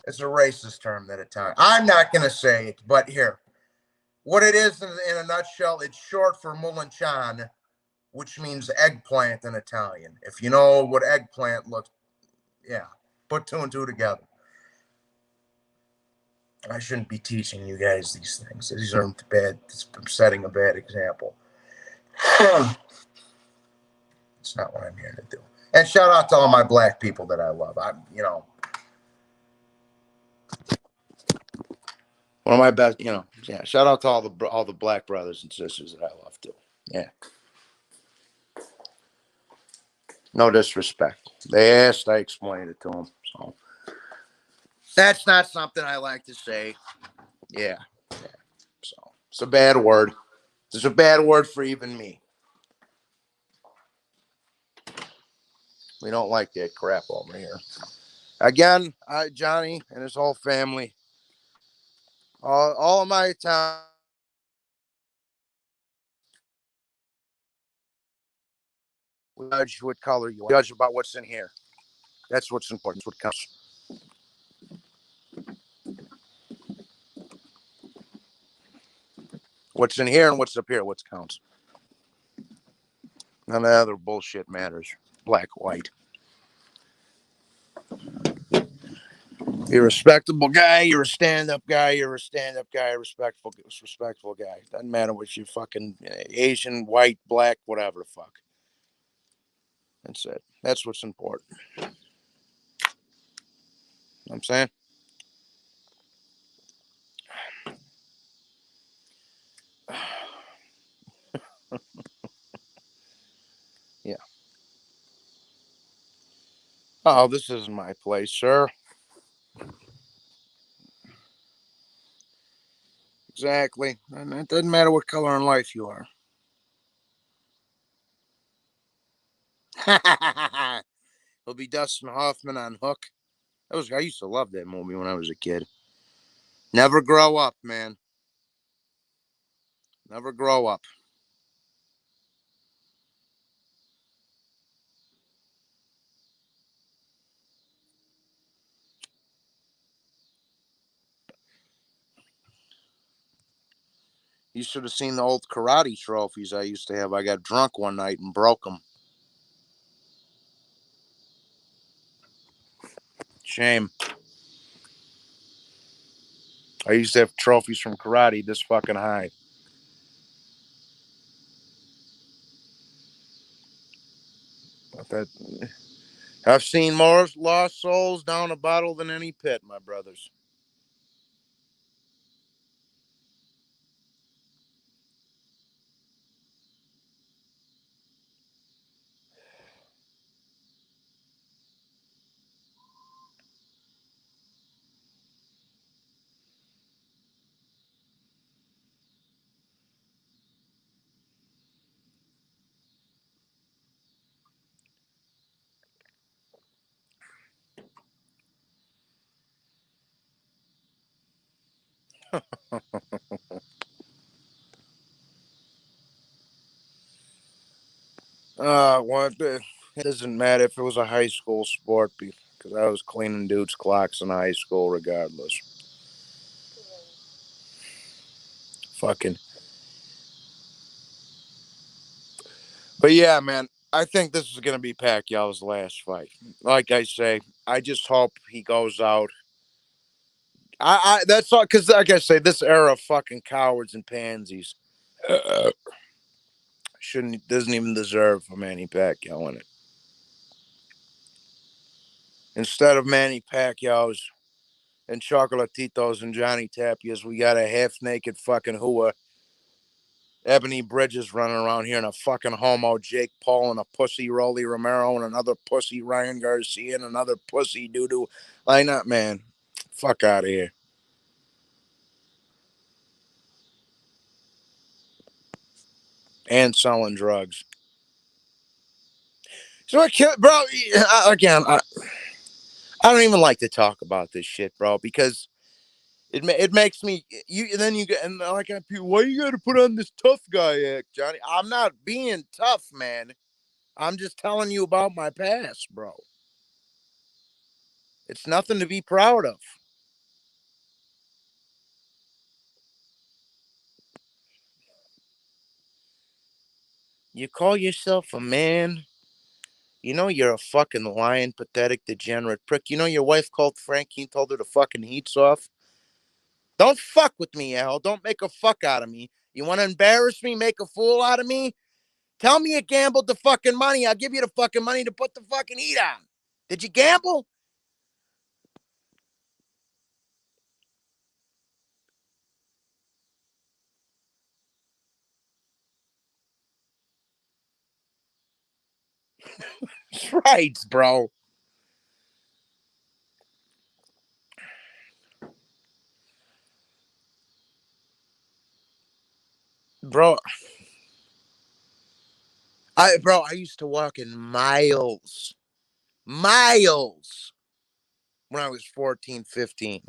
Speaker 1: It's a racist term that Italian. I'm not gonna say it, but here, what it is in a nutshell, it's short for Mulanchan, which means eggplant in Italian. If you know what eggplant looks, yeah, put two and two together. I shouldn't be teaching you guys these things. These aren't bad. I'm setting a bad example. It's not what I'm here to do. And shout out to all my black people that I love. One of my best, yeah. Shout out to all the black brothers and sisters that I love too. Yeah, no disrespect. They asked, I explained it to them. So that's not something I like to say. Yeah. So it's a bad word. It's a bad word for even me. We don't like that crap over here. Again, Johnny and his whole family, all of my Italian. Judge what color you are. Judge about what's in here. That's what's important. That's what counts. What's in here and what's up here. What counts. None of the other bullshit matters. Black, white. You're a respectable guy. You're a stand-up guy. You're a stand-up guy. Respectful guy. Doesn't matter what you fucking Asian, white, black, whatever the fuck. That's it. That's what's important. You know what I'm saying? Yeah. Oh, this isn't my place, sir. Exactly. And it doesn't matter what color in life you are. He'll be Dustin Hoffman on Hook. I used to love that movie when I was a kid. Never grow up, man. Never grow up. You should have seen the old karate trophies I used to have. I got drunk one night and broke them. Shame. I used to have trophies from karate this fucking high. But I've seen more lost souls down a bottle than any pit, my brothers. What? It doesn't matter if it was a high school sport because I was cleaning dudes' clocks in high school regardless. Fucking. But yeah, man, I think this is gonna be Pacquiao's last fight. Like I say, I just hope he goes out. I that's all because, like I say, this era of fucking cowards and pansies shouldn't doesn't even deserve a Manny Pacquiao in it. Instead of Manny Pacquiao's and Chocolatitos and Johnny Tapias, we got a half naked fucking Hua Ebony Bridges running around here and a fucking homo Jake Paul and a pussy Rolly Romero and another pussy Ryan Garcia and another pussy doo-doo. Like, not, man. Fuck out of here. And selling drugs. So I kill, bro. Again, I don't even like to talk about this shit, bro, because it makes me you. Then you get and like people, why you got to put on this tough guy act, Johnny? I'm not being tough, man. I'm just telling you about my past, bro. It's nothing to be proud of. You call yourself a man? You know you're a fucking lying, pathetic, degenerate prick. You know your wife called Frankie and told her to fucking heats off? Don't fuck with me, Al. Don't make a fuck out of me. You want to embarrass me, make a fool out of me? Tell me you gambled the fucking money. I'll give you the fucking money to put the fucking heat on. Did you gamble? Right, bro. Bro, I used to walk in miles when I was 14, 15.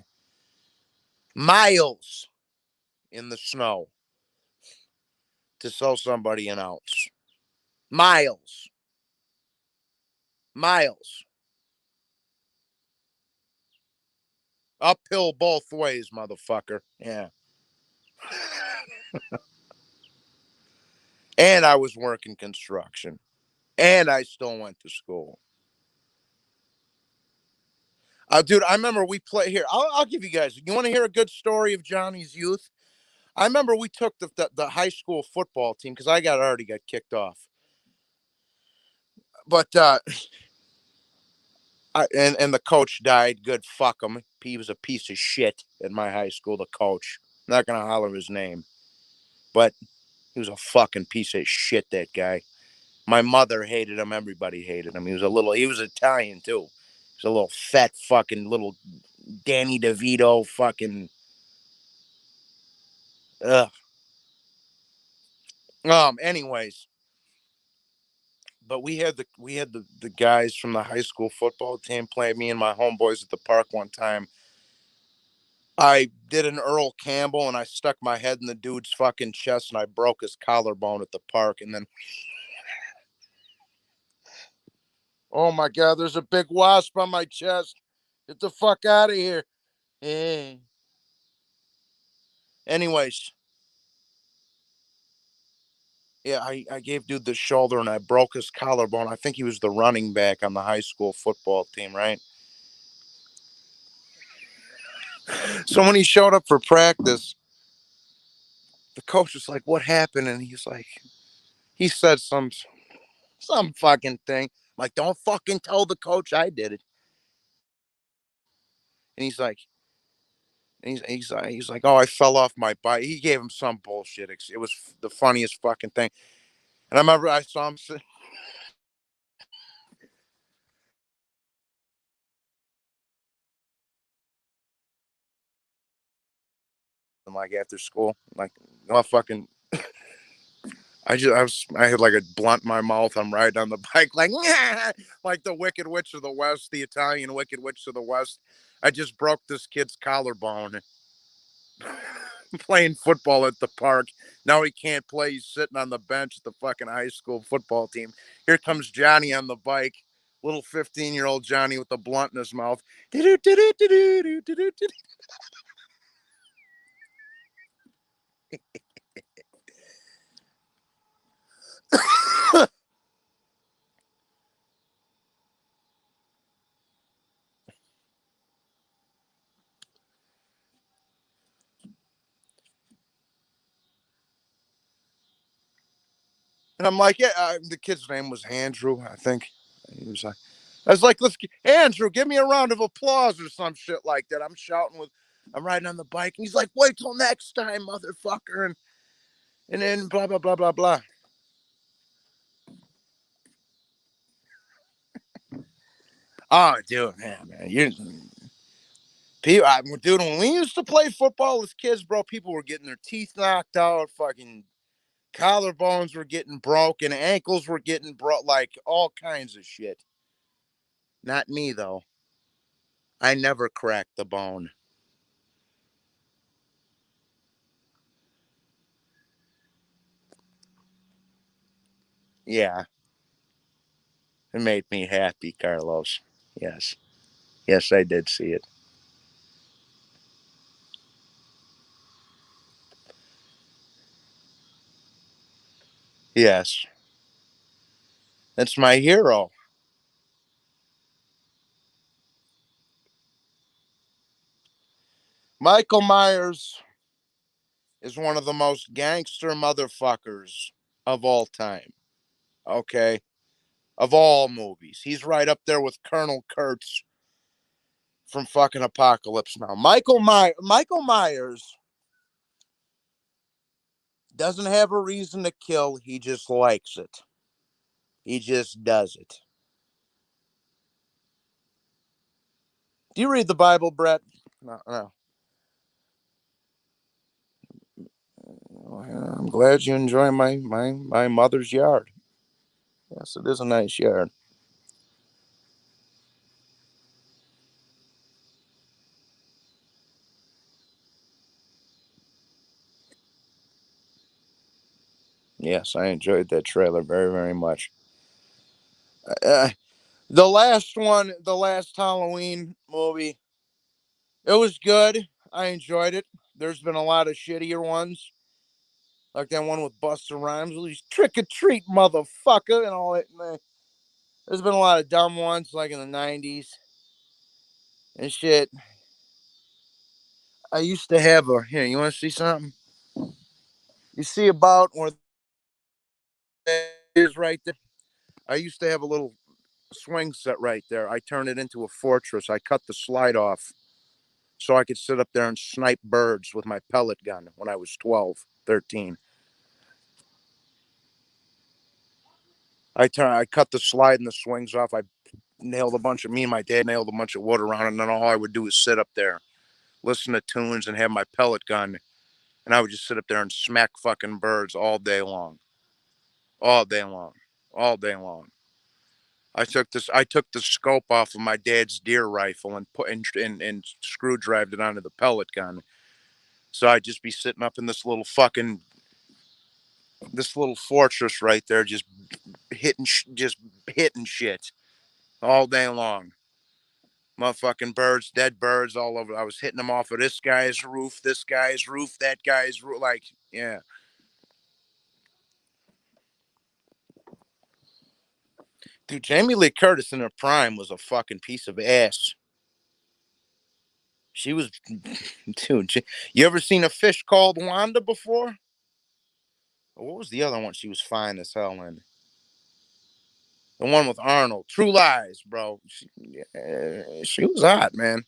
Speaker 1: Miles in the snow to sell somebody an ounce. Miles. Miles. Uphill both ways, motherfucker. Yeah. And I was working construction. And I still went to school. Dude, I remember we play here. I'll give you guys. You want to hear a good story of Johnny's youth? I remember we took the high school football team because I got already got kicked off. But and the coach died. Good fuck him. He was a piece of shit at my high school. The coach. I'm not gonna holler his name, but he was a fucking piece of shit. That guy. My mother hated him. Everybody hated him. He was a little. He was Italian too. He was a little fat fucking little Danny DeVito fucking. Ugh. Anyways, but we had the guys from the high school football team play me and my homeboys at the park one time. I did an Earl Campbell and I stuck my head in the dude's fucking chest and I broke his collarbone at the park. And then, oh my God, there's a big wasp on my chest. Get the fuck out of here. Eh. Anyways, yeah, I gave dude the shoulder and I broke his collarbone. I think he was the running back on the high school football team, right? So when he showed up for practice, the coach was like, "What happened?" And he's like, he said some fucking thing. like, don't fucking tell the coach I did it. And he's like, oh, I fell off my bike. He gave him some bullshit. It was the funniest fucking thing. And I remember I saw him like after school, like, oh fucking. I had like a blunt in my mouth. I'm riding on the bike like, like the Wicked Witch of the West, the Italian Wicked Witch of the West. I just broke this kid's collarbone playing football at the park. Now he can't play. He's sitting on the bench at the fucking high school football team. Here comes Johnny on the bike, little 15-year-old Johnny with a blunt in his mouth. And I'm like, yeah, the kid's name was Andrew, I think. He was like, I was like, let's Andrew, give me a round of applause or some shit like that. I'm riding on the bike, and he's like, wait till next time, motherfucker, and then blah blah blah blah blah. Oh, dude, man, you people, dude, when we used to play football as kids, bro, people were getting their teeth knocked out, fucking collarbones were getting broken, ankles were getting broke, like all kinds of shit. Not me though. I never cracked the bone. Yeah, it made me happy, Carlos. Yes. Yes, I did see it. Yes. That's my hero. Michael Myers is one of the most gangster motherfuckers of all time. Okay? Of all movies. He's right up there with Colonel Kurtz from fucking Apocalypse Now. Michael Myers doesn't have a reason to kill, he just likes it. He just does it. Do you read the Bible, Brett? No, no. Well, I'm glad you enjoy my mother's yard. Yes, it is a nice yard. Yes, I enjoyed that trailer very, very much. Uh, the last Halloween movie, it was good. I enjoyed it. There's been a lot of shittier ones, like that one with Buster Rhymes, he's trick or treat, motherfucker, and all that. There's been a lot of dumb ones, like in the '90s and shit. I used to have a here. You want to see something? You see about where that is right there. I used to have a little swing set right there. I turned it into a fortress. I cut the slide off so I could sit up there and snipe birds with my pellet gun when I was 12, 13. I cut the slide and the swings off. Me and my dad nailed a bunch of wood around it, and then all I would do is sit up there, listen to tunes, and have my pellet gun, and I would just sit up there and smack fucking birds all day long, all day long, all day long. I took the scope off of my dad's deer rifle and and screw drived it onto the pellet gun. So I'd just be sitting up in this little fortress right there, just hitting shit all day long. Motherfucking birds, dead birds all over. I was hitting them off of this guy's roof, that guy's roof. Like, yeah, dude, Jamie Lee Curtis in her prime was a fucking piece of ass. She was, dude. You ever seen a fish called Wanda before? What was the other one she was fine as hell in? The one with Arnold. True Lies, bro. She was hot, man.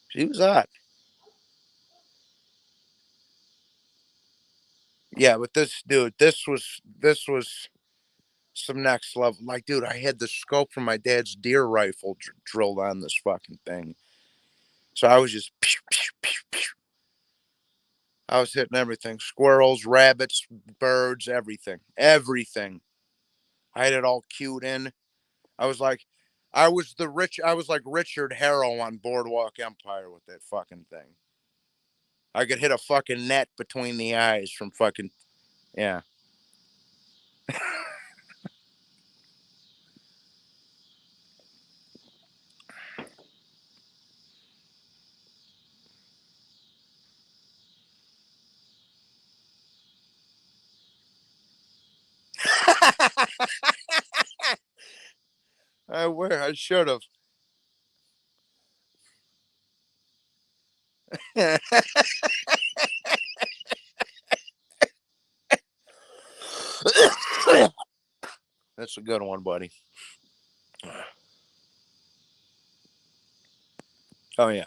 Speaker 1: She was hot. Yeah, but this was some next level. Like, dude, I had the scope from my dad's deer rifle drilled on this fucking thing. So I was just, pew, pew, pew, pew. I was hitting everything: squirrels, rabbits, birds, everything, everything. I had it all cued in. I was like, I was like Richard Harrow on Boardwalk Empire with that fucking thing. I could hit a fucking net between the eyes from fucking, yeah. I should have. That's a good one, buddy. Oh yeah.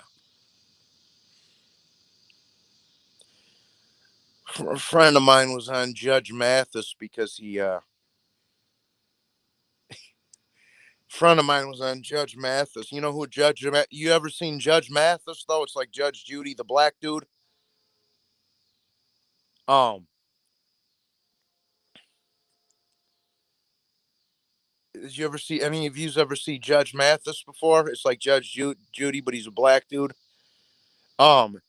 Speaker 1: A friend of mine was on Judge Mathis because friend of mine was on Judge Mathis. You know who you ever seen Judge Mathis though? It's like Judge Judy, the black dude. Um, did you ever see any of yous ever see Judge Mathis before? It's like Judy, but he's a black dude. Um,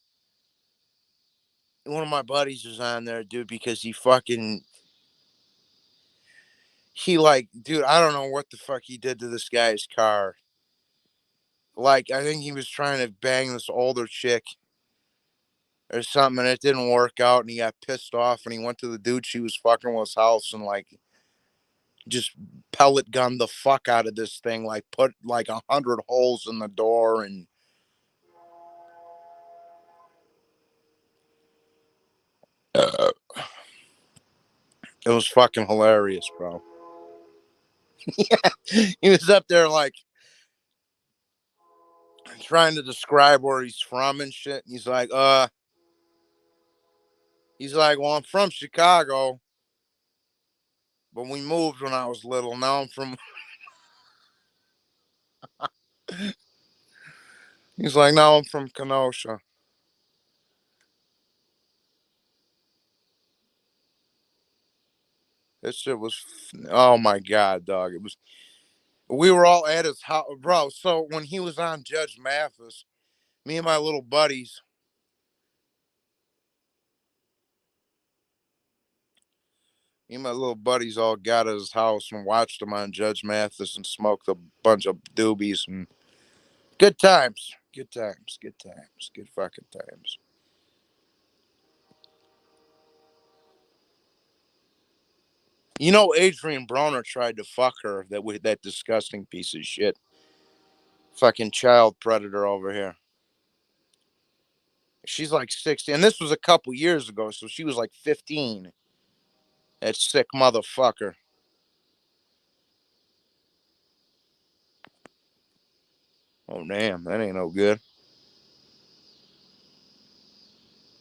Speaker 1: one of my buddies was on there, dude, because he like, dude, I don't know what the fuck he did to this guy's car. Like, I think he was trying to bang this older chick or something, and it didn't work out, and he got pissed off, and he went to the dude she was fucking with his house and like just pellet gunned the fuck out of this thing, like put like 100 holes in the door, and uh, it was fucking hilarious, bro. He was up there like trying to describe where he's from and shit. And he's like, well, I'm from Chicago, but we moved when I was little. Now I'm from. He's like, now I'm from Kenosha. This shit was, oh my god, dog. It was. We were all at his house, bro. So when he was on Judge Mathis, me and my little buddies, all got at his house and watched him on Judge Mathis and smoked a bunch of doobies and good times. Good times. Good times. Good fucking times. You know, Adrian Broner tried to fuck her. That disgusting piece of shit. Fucking child predator over here. She's like 60, and this was a couple years ago, so she was like 15. That sick motherfucker. Oh damn, that ain't no good.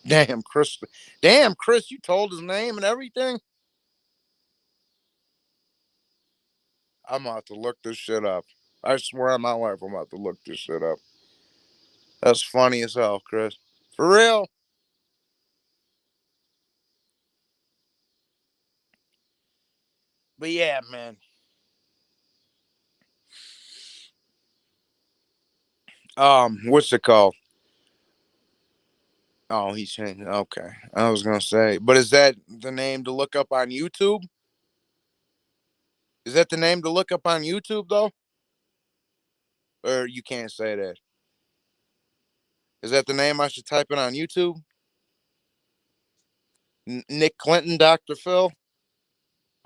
Speaker 1: Damn, Chris. Damn, Chris, you told his name and everything. I'm about to look this shit up. I swear on my life, I'm about to look this shit up. That's funny as hell, Chris. For real. But yeah, man. What's it called? Oh, he's changing. Okay, I was gonna say, but is that the name to look up on YouTube? Is that the name to look up on YouTube though? Or you can't say that? Is that the name I should type in on YouTube? Nick Clinton, Dr. Phil.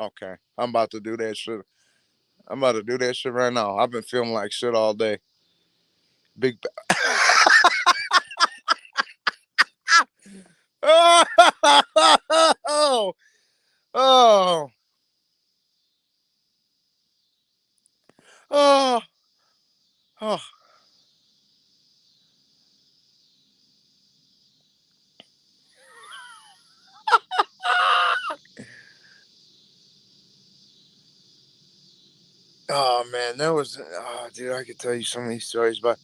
Speaker 1: Okay, I'm about to do that shit. I'm about to do that shit right now. I've been feeling like shit all day. Big. Oh, oh, Oh man, dude, I could tell you so many stories about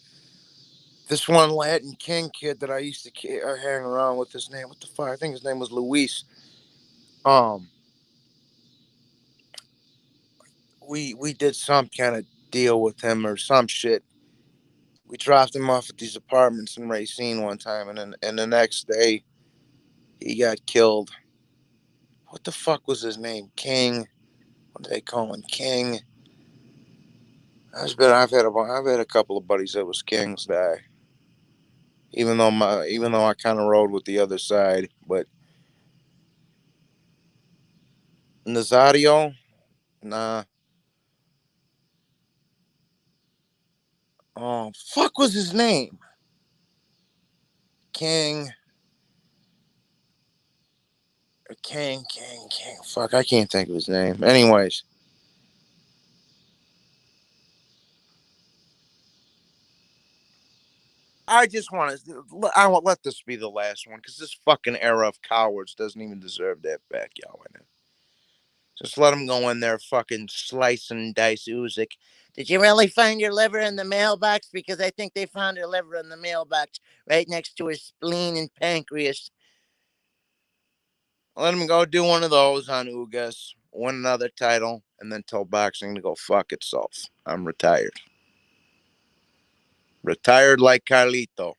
Speaker 1: this one Latin King kid that I used to hang around with. His name, what the fuck? I think his name was Luis. Um, we did some kind of deal with him or some shit. We dropped him off at these apartments in Racine one time, and the next day he got killed. What the fuck was his name? King. What do they call him? King. I've had a couple of buddies that was Kings die. Even though I kind of rode with the other side, but Nazario, nah. Oh fuck was his name? King. King. Fuck, I can't think of his name. Anyways, I want let this be the last one because this fucking era of cowards doesn't even deserve that Pacquiao in it. Just let him go in there, fucking slice and dice Usyk. Did you really find your liver in the mailbox? Because I think they found her liver in the mailbox right next to her spleen and pancreas. Let him go do one of those on Ugas, win another title, and then tell boxing to go fuck itself. I'm retired. Retired like Carlito.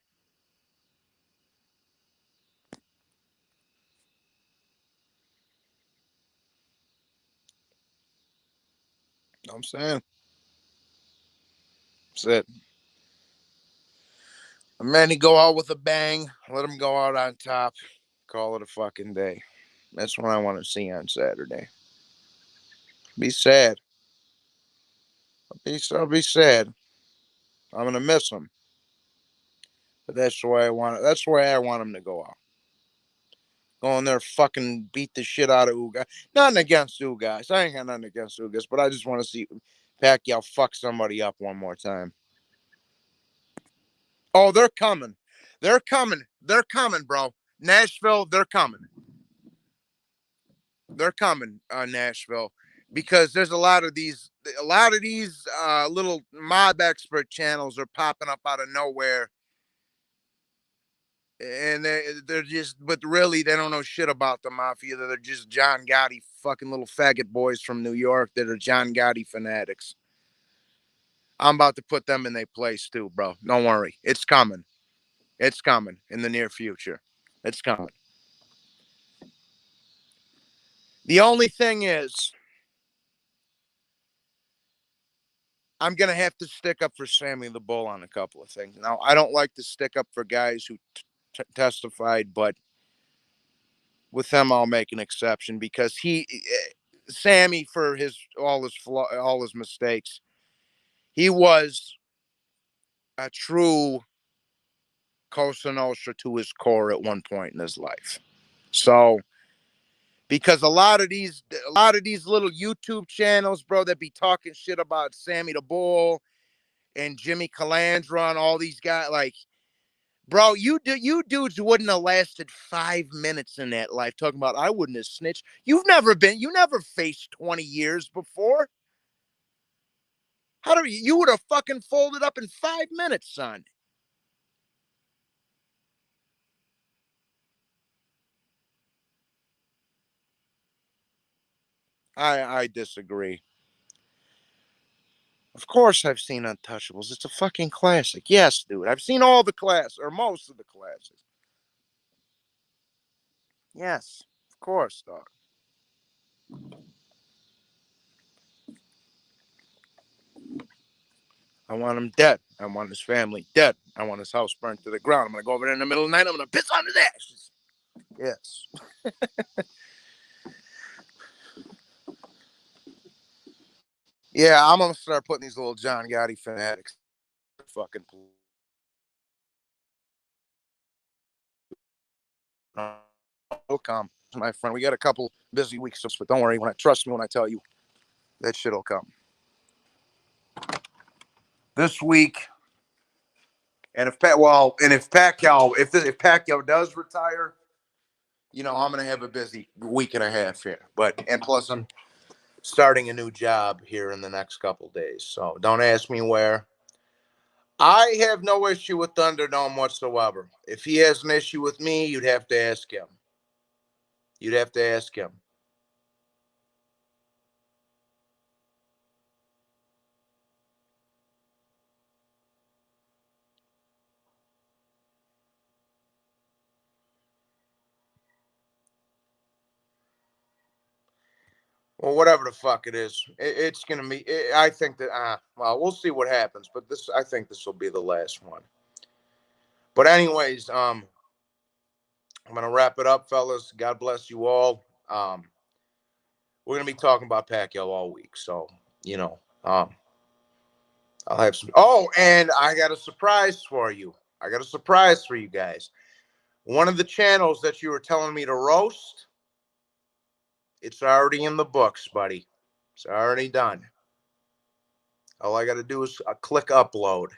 Speaker 1: You know what I'm saying? That's it. The men he go out with a bang. Let him go out on top. Call it a fucking day. That's what I want to see on Saturday. Be sad. I'll be sad. I'm gonna miss him. But that's the way I want it. That's the way I want him to go out. Go in there, fucking beat the shit out of Ugas. Nothing against Ugas. I ain't got nothing against Ugas, but I just want to see Pacquiao fuck somebody up one more time. Oh, they're coming. They're coming. They're coming, bro. Nashville, they're coming. They're coming, Nashville, because there's a lot of these little mob expert channels are popping up out of nowhere, and they're just, but really they don't know shit about the mafia. They're just John Gotti fucking little faggot boys from New York that are John Gotti fanatics. I'm about to put them in their place too, bro. Don't worry, it's coming. It's coming in the near future. It's coming. The only thing is, I'm gonna have to stick up for Sammy the Bull on a couple of things. Now, I don't like to stick up for guys who testified, but with them, I'll make an exception because Sammy, for all his mistakes, he was a true Cosa Nostra to his core at one point in his life. So, because a lot of these little YouTube channels, bro, that be talking shit about Sammy the Bull and Jimmy Calandra and all these guys, like, bro, you dudes wouldn't have lasted 5 minutes in that life talking about I wouldn't have snitched. You never faced 20 years before. How do you would have fucking folded up in 5 minutes, son? I disagree. Of course I've seen Untouchables. It's a fucking classic. Yes, dude. I've seen all the class or most of the classics. Yes, of course, dog. I want him dead. I want his family dead. I want his house burnt to the ground. I'm gonna go over there in the middle of the night. I'm gonna piss on his ashes. Yes. Yeah, I'm gonna start putting these little John Gotti fanatics fucking will come, my friend. We got a couple busy weeks, but don't worry. When I trust me when I tell you that shit'll come this week. And if Pacquiao does retire, I'm gonna have a busy week and a half here. But and plus starting a new job here in the next couple days. So don't ask me where. I have no issue with Thunderdome whatsoever. If he has an issue with me, you'd have to ask him. You'd have to ask him. Well, whatever the fuck it is, it's gonna be. I think that. Well, we'll see what happens. But this, I think this will be the last one. But anyways, I'm gonna wrap it up, fellas. God bless you all. We're gonna be talking about Pacquiao all week, so you know, I'll have some. Oh, and I got a surprise for you. I got a surprise for you guys. One of the channels that you were telling me to roast, it's already in the books, buddy. It's already done. All I got to do is click upload.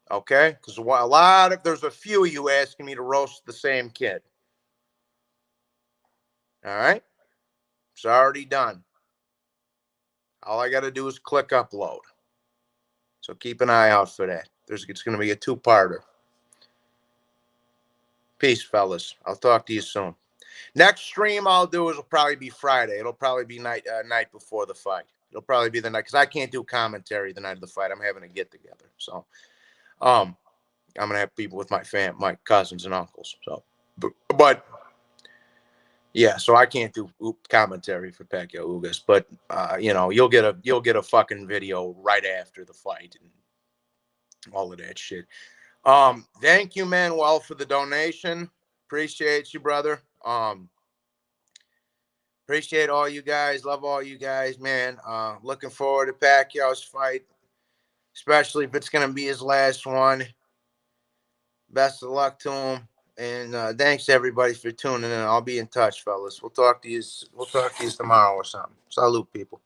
Speaker 1: Okay? Because there's a few of you asking me to roast the same kid. All right? It's already done. All I got to do is click upload. So keep an eye out for that. It's going to be a two-parter. Peace, fellas. I'll talk to you soon. Next stream I'll do will probably be Friday. It'll probably be night before the fight. It'll probably be the night because I can't do commentary the night of the fight. I'm having a get together, so I'm gonna have people with my cousins and uncles. So, but yeah, so I can't do commentary for Pacquiao Ugas. But you'll get a fucking video right after the fight and all of that shit. Thank you, Manuel, for the donation. Appreciate you, brother. Appreciate all you guys. Love all you guys, man. Looking forward to Pacquiao's fight, especially if it's going to be his last one. Best of luck to him. And thanks everybody for tuning in. I'll be in touch, fellas. We'll talk to you tomorrow or something. Salute, people.